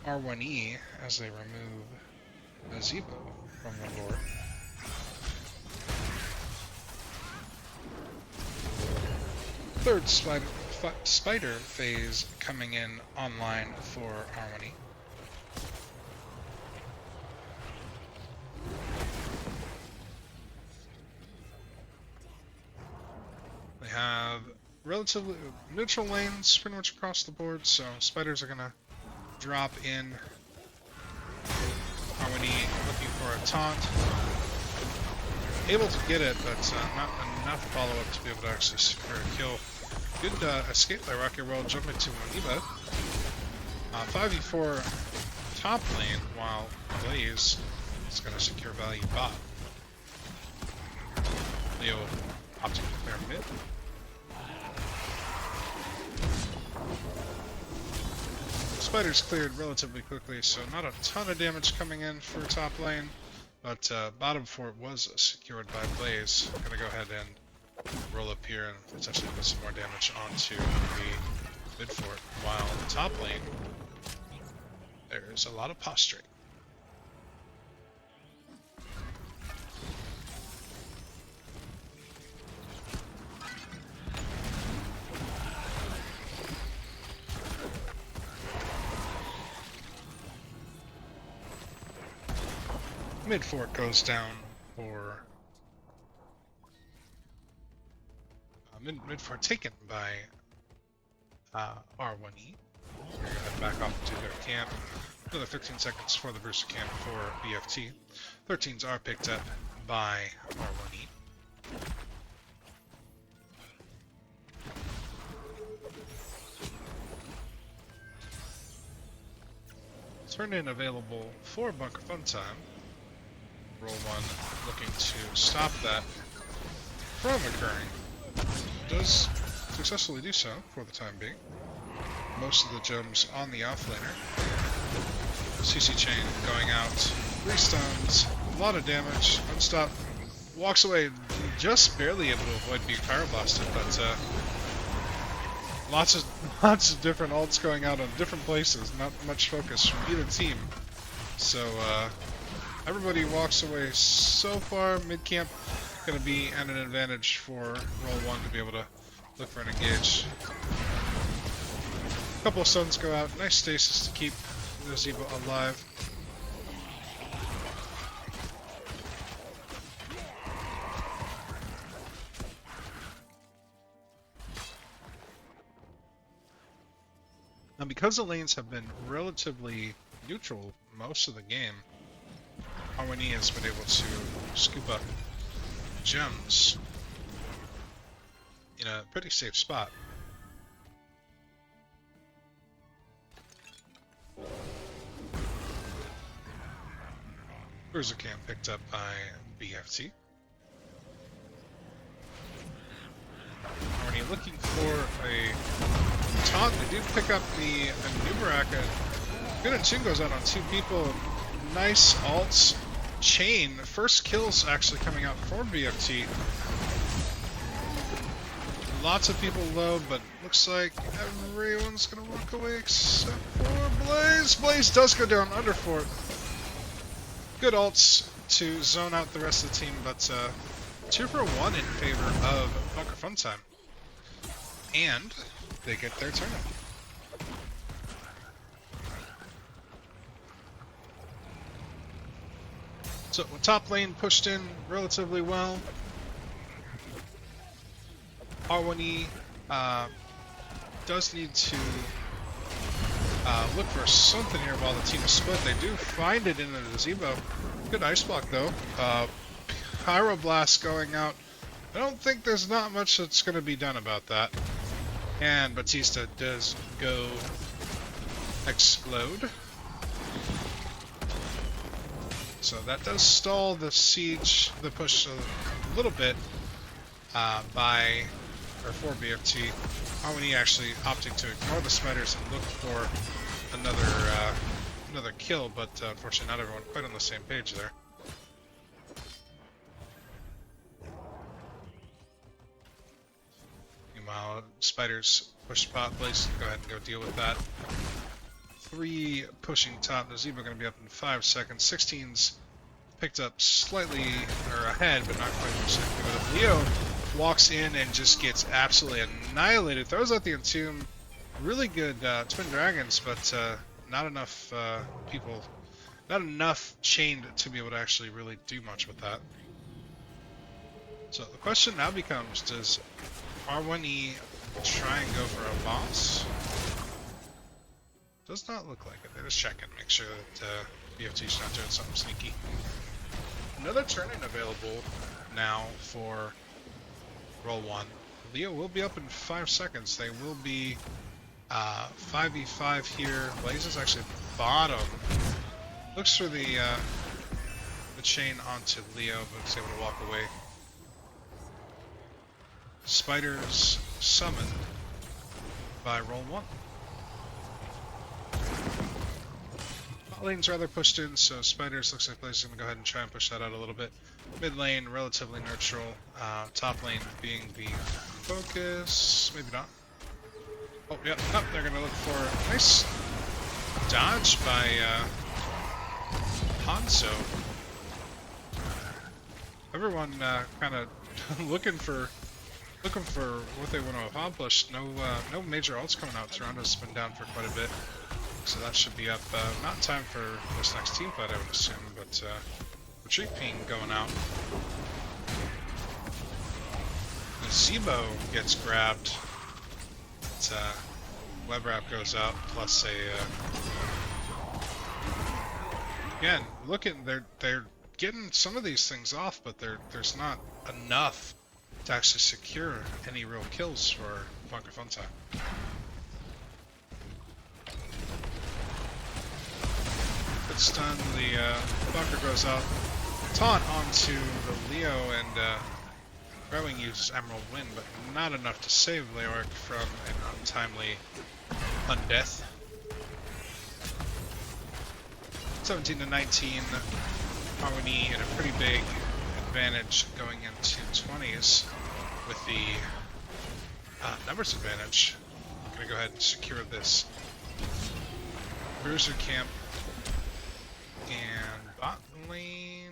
R1E as they remove the Zebo from the board. Third spider phase coming in online for R1E. They have relatively neutral lanes pretty much across the board, so spiders are gonna drop in. R1E looking for a taunt. Able to get it, but not enough follow-up to be able to actually secure a kill. Good escape by Rock Your World, jumping to Moniba. 5v4 top lane, while Blaze is going to secure value bot. Leo opting to clear mid. Spider's cleared relatively quickly, so not a ton of damage coming in for top lane. But bottom fort was secured by Blaze. I'm going to go ahead and roll up here and potentially put some more damage onto the mid fort. While the top lane, there's a lot of posturing. Mid fort goes down for mid fort taken by R1E. We're gonna head back off to their camp. Another 13 seconds for the Brewster camp for BFT. 13s are picked up by R1E. turn in available for Bunker Fun Time. Roll1 looking to stop that from occurring. Does successfully do so for the time being. Most of the gems on the offlaner. CC chain going out. 3 stuns. A lot of damage. Unstop. Walks away. Just barely able to avoid being pyroblasted, but lots of different ults going out on different places. Not much focus from either team. So everybody walks away so far. Mid camp going to be at an advantage for Roll1 to be able to look for an engage. A couple of stuns go out. Nice stasis to keep the Zebo alive. Now, because the lanes have been relatively neutral most of the game, Roll1E has been able to scoop up gems in a pretty safe spot. Cruiser cam picked up by BFT. Roll1E looking for a taunt. They do pick up the Nubaraka. Good and Tune goes out on 2 people. Nice ults. Chain. First kills actually coming out for BFT. Lots of people low, but looks like everyone's gonna walk away except for Blaze. Blaze does go down under fort. Good ults to zone out the rest of the team, but 2 for 1 in favor of Bunker Fun Time. And they get their turn. So top lane pushed in relatively well. Roll1E does need to look for something here while the team is split. They do find it in the gazebo. Good ice block though. Pyroblast going out. I don't think there's not much that's going to be done about that. And Batista does go explode. So that does stall the siege, the push a little bit for BFT. Roll1E actually opting to ignore the spiders and look for another kill, but unfortunately not everyone quite on the same page there. Meanwhile, spiders push spot. Blaze, go ahead and go deal with that. 3 pushing top. The Zebo going to be up in 5 seconds. 16's picked up slightly or ahead, but not quite in a second. But Leo walks in and just gets absolutely annihilated. Throws out the Entomb. Really good Twin Dragons, but not enough people, not enough chained to be able to actually really do much with that. So the question now becomes, does Roll1E try and go for a boss? Does not look like it. They're just checking, make sure that BFT's not doing something sneaky. Another turn-in available now for Roll1. Leo will be up in 5 seconds. They will be 5v5 here. Blaze is actually bottom. Looks for the chain onto Leo, but is able to walk away. Spiders summoned by Roll1. Bot lane's rather pushed in, so Spiders looks like Blaze is going to go ahead and try and push that out a little bit. Mid lane, relatively neutral. Top lane being the focus. Maybe not. Oh, yeah. Oh, they're going to look for a nice dodge by Hanzo. Everyone kind of looking for what they want to accomplish. No major ults coming out. Toronto's been down for quite a bit, so that should be up. Not in time for this next team fight, I would assume, but retreat ping going out. The Zebo gets grabbed. But, web wrap goes out, plus again, they're getting some of these things off, but there's not enough to actually secure any real kills for Bunker Fun Time. stun. The bunker goes out. Taunt onto the Leo, and Rayvenx uses Emerald Wind, but not enough to save Leoric from an untimely undeath. 17 to 19, Harmony in a pretty big advantage going into 20s with the numbers advantage. I'm going to go ahead and secure this Bruiser camp, and bot lane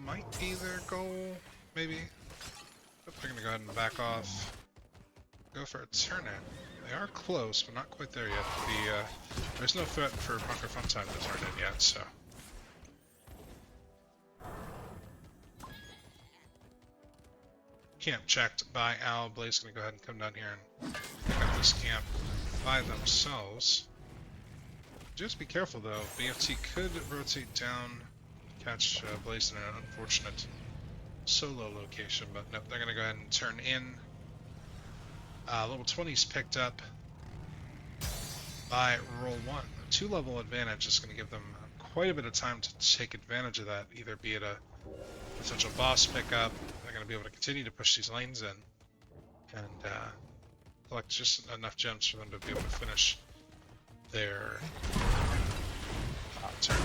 might be their goal, maybe. But they're going to go ahead and back off, go for a turn in. They are close, but not quite there yet. There's no threat for Bunker Funtime to turn in yet, so. Camp checked by Al. Blaze gonna go ahead and come down here and pick up this camp by themselves. Just be careful though. BFT could rotate down, catch Blaze in an unfortunate solo location, but nope, they're gonna go ahead and turn in. Level 20's picked up by Roll1. 2-level advantage is going to give them quite a bit of time to take advantage of that, either be it a potential boss pickup. They're going to be able to continue to push these lanes in and collect just enough gems for them to be able to finish their turn.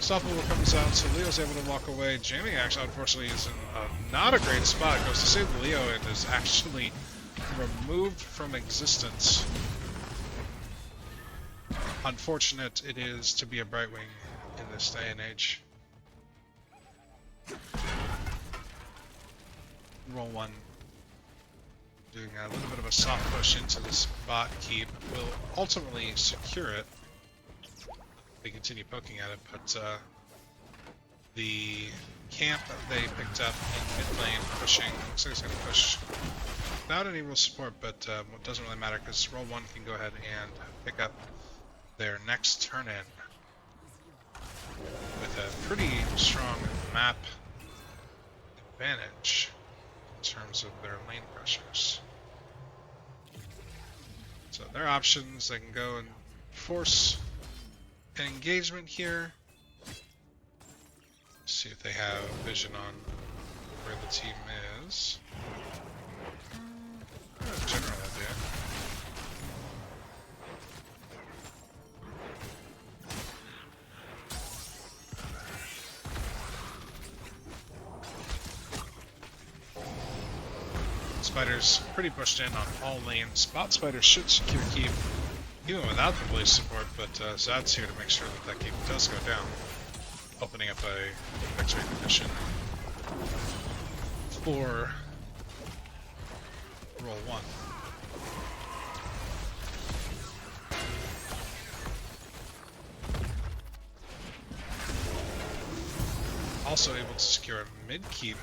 Stoppable comes out, so Leo's able to walk away. Jamie actually, unfortunately, is in not a great spot. Goes to save Leo and is actually removed from existence. Unfortunate it is to be a Brightwing in this day and age. Roll1 doing a little bit of a soft push into this bot keep will ultimately secure it. They continue poking at it, but the camp that they picked up in mid lane pushing, looks like it's going to push without any real support, but it doesn't really matter because Roll1 can go ahead and pick up their next turn in with a pretty strong map advantage in terms of their lane pressures. So their options, they can go and force an engagement here. See if they have vision on where the team is. General idea. Spiders pretty pushed in on all lanes. Bot Spiders should secure keep even without the Blaze support, but Zad's here to make sure that that keep does go down, opening up a victory condition for Roll1. Also able to secure a mid keep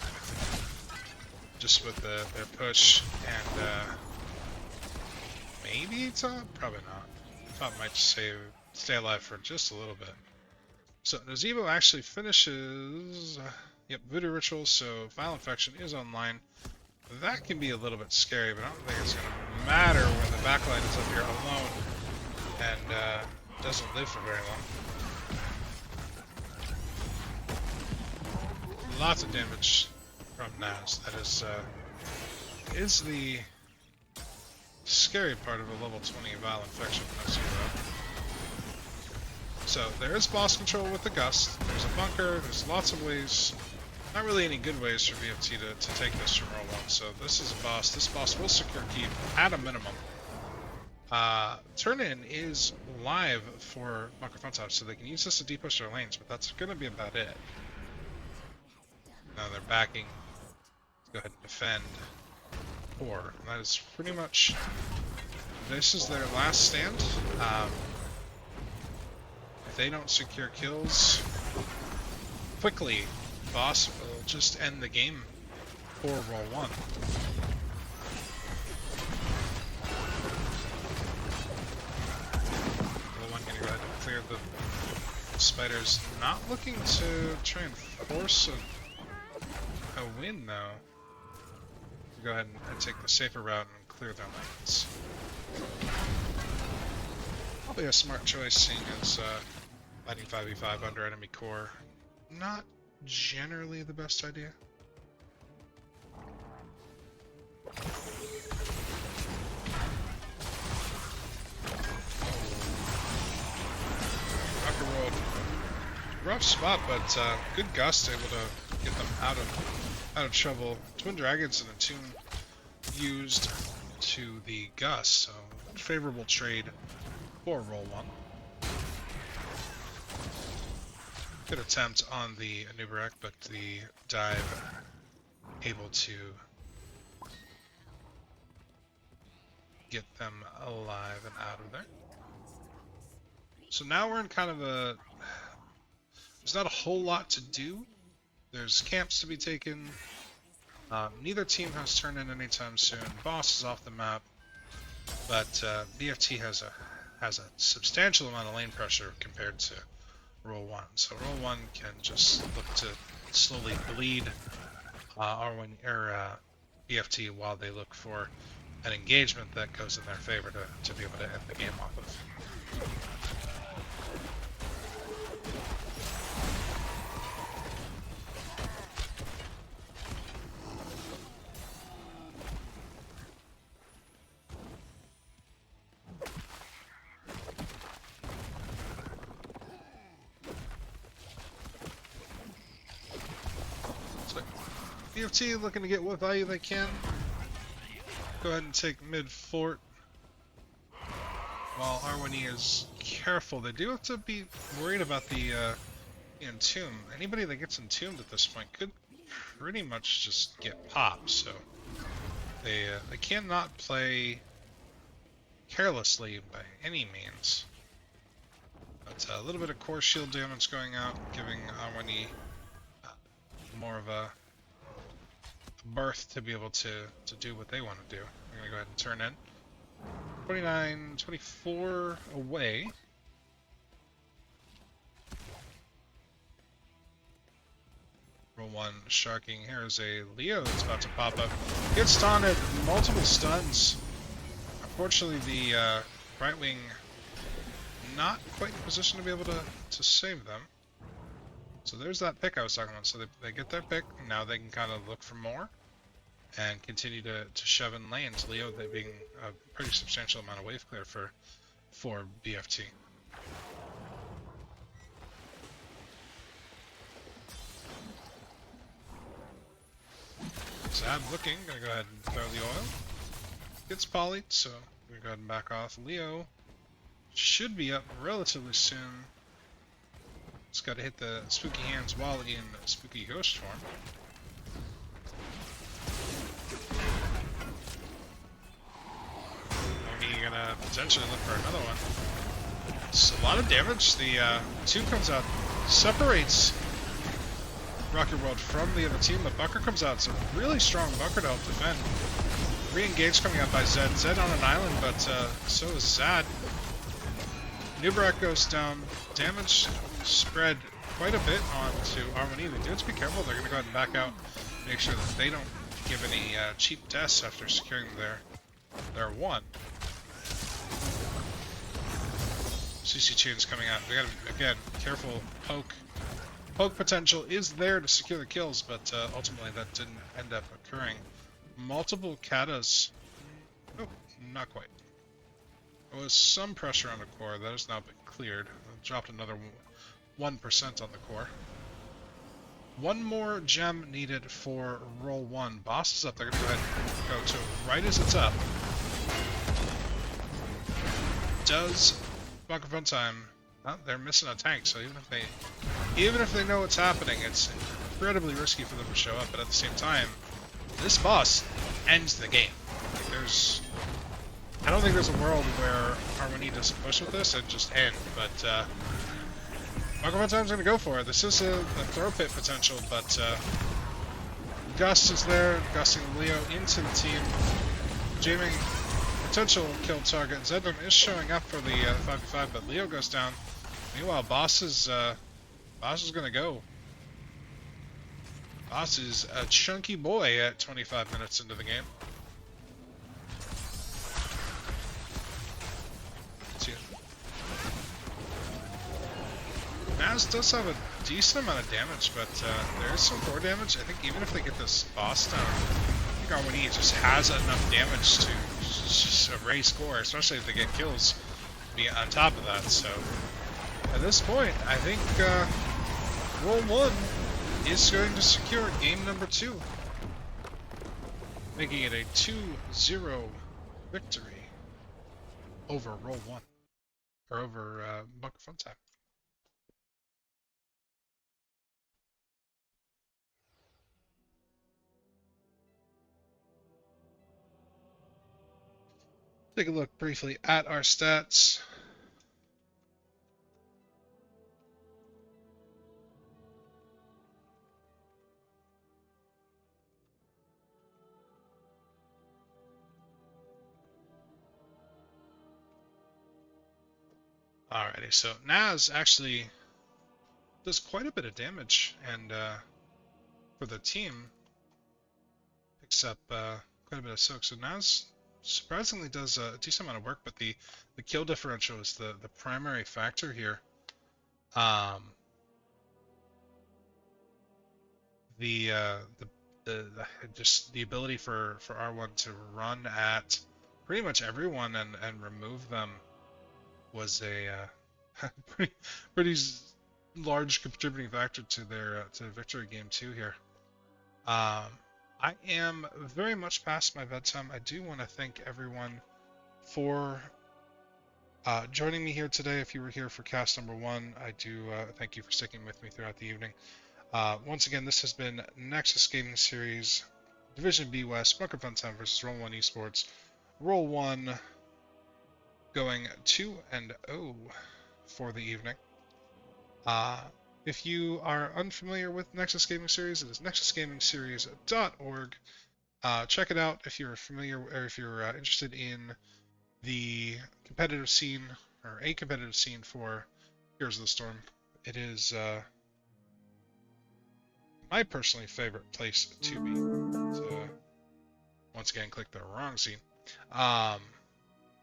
just with their push and maybe top? Probably not. Top might stay alive for just a little bit. So Nazeebo actually finishes yep, Voodoo Ritual, so Vile Infection is online. That can be a little bit scary, but I don't think it's going to matter when the backline is up here alone and doesn't live for very long. Lots of damage from Naz. That is the scary part of a level 20 Vile Infection. So there is boss control with the Gust. There's a bunker. There's lots of ways. Not really any good ways for BFT to take this from Roll1. So this is a boss. This boss will secure keep at a minimum. Turn-in is live for Bunker Funtime, so they can use this to depush their lanes, but that's going to be about it. Now they're backing. Let's go ahead and defend. And that is pretty much. This is their last stand. If they don't secure kills quickly, boss will just end the game for Roll1. Roll1 gonna go ahead and clear the spiders. Not looking to try and force a win though. Go ahead and take the safer route and clear their lanes. Probably a smart choice, seeing as Fighting 5v5 under enemy core. Not generally the best idea. Rocket World. Rough spot, but good gust able to get them out of trouble. Twin Dragons and a Tomb used to the gust, so favorable trade for Roll1. Good attempt on the Anubarak, but the dive able to get them alive and out of there. So now we're in kind of a... There's not a whole lot to do. There's camps to be taken. Neither team has turned in anytime soon. Boss is off the map, but BFT has a substantial amount of lane pressure compared to Roll1. So Roll1 can just look to slowly bleed BFT while they look for an engagement that goes in their favor to be able to end the game off of. BFT looking to get what value they can. Go ahead and take mid fort. While R1E is careful, they do have to be worried about the entomb. Anybody that gets entombed at this point could pretty much just get popped. So they cannot play carelessly by any means. But a little bit of core shield damage going out, giving R1E more of a berth to be able to do what they want to do. I'm going to go ahead and turn in. 29, 24 away. Roll1 sharking. Here's a Leo that's about to pop up. Gets taunted, multiple stuns. Unfortunately, the right wing not quite in position to be able to save them. So there's that pick I was talking about. So they get their pick. Now they can kind of look for more and continue to shove in lanes. Leo, they being a pretty substantial amount of wave clear for BFT. Zab looking, gonna go ahead and throw the oil. Gets polyed, so we're gonna go ahead and back off. Leo should be up relatively soon. Just gotta hit the spooky hands while in spooky ghost form. Only gonna potentially look for another one. It's a lot of damage. The 2 comes out, separates Rocket World from the other team, but Bucker comes out. It's a really strong Bucker to help defend. Re-engage coming out by Zed. Zed on an island, but so is Zad. Nubarak goes down. Damage spread quite a bit onto R1E. They do have to be careful. They're going to go ahead and back out. Make sure that they don't give any cheap deaths after securing their one. CC chains coming out. We got to, again, careful. Poke potential is there to secure the kills, but ultimately that didn't end up occurring. Multiple katas. Oh, not quite. There was some pressure on the core. That has now been cleared. Dropped another 1% on the core. One more gem needed for Roll1. Boss is up. They're going to go ahead and go to right as it's up. Does Bunker Fun Time... Oh, they're missing a tank, so even if they know what's happening, it's incredibly risky for them to show up. But at the same time, this boss ends the game. Like, I don't think there's a world where R1E doesn't push with this and just end. But Bunker Fun Time's gonna go for it. This is a throw pit potential, but Gust is there, gusting Leo into the team, jamming potential kill target. Zedlin is showing up for the 5v5, but Leo goes down. Meanwhile, Boss is gonna go. Boss is a chunky boy at 25 minutes into the game. Naz does have a decent amount of damage, but there is some core damage. I think even if they get this boss down, I think Roll1E just has enough damage to just erase core, especially if they get kills be on top of that. So at this point, I think Roll1 is going to secure game number 2, making it a 2-0 victory over Roll1, or over Bunker Funtime. Take a look briefly at our stats. Alrighty, so Naz actually does quite a bit of damage, and for the team, picks up quite a bit of soak. So Naz surprisingly does a decent amount of work, but the kill differential is the primary factor here. The just the ability for R1 to run at pretty much everyone and remove them was a pretty large contributing factor to their to victory game 2 here. I am very much past my bedtime. I do want to thank everyone for joining me here today. If you were here for cast number 1, I do thank you for sticking with me throughout the evening. Once again, this has been Nexus Gaming Series, Division B West, Bunker Funtime versus Roll1Esports. Roll1 going 2-0 for the evening. If you are unfamiliar with Nexus Gaming Series, it is nexusgamingseries.org. Check it out if you're familiar, or if you're interested in the competitive scene, or a competitive scene for Heroes of the Storm. It is my personally favorite place to be. Once again, click the wrong scene.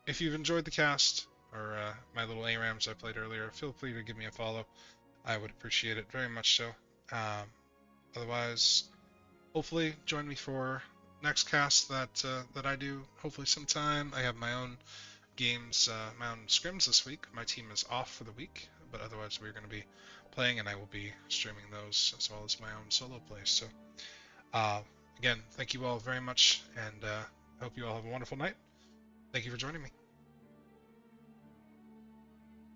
If you've enjoyed the cast, or my little ARAMs I played earlier, feel free to give me a follow. I would appreciate it very much so. Otherwise, hopefully join me for next cast that I do. Hopefully sometime. I have my own games, my own scrims this week. My team is off for the week, but otherwise we're going to be playing, and I will be streaming those as well as my own solo plays. So, again, thank you all very much, and I hope you all have a wonderful night. Thank you for joining me.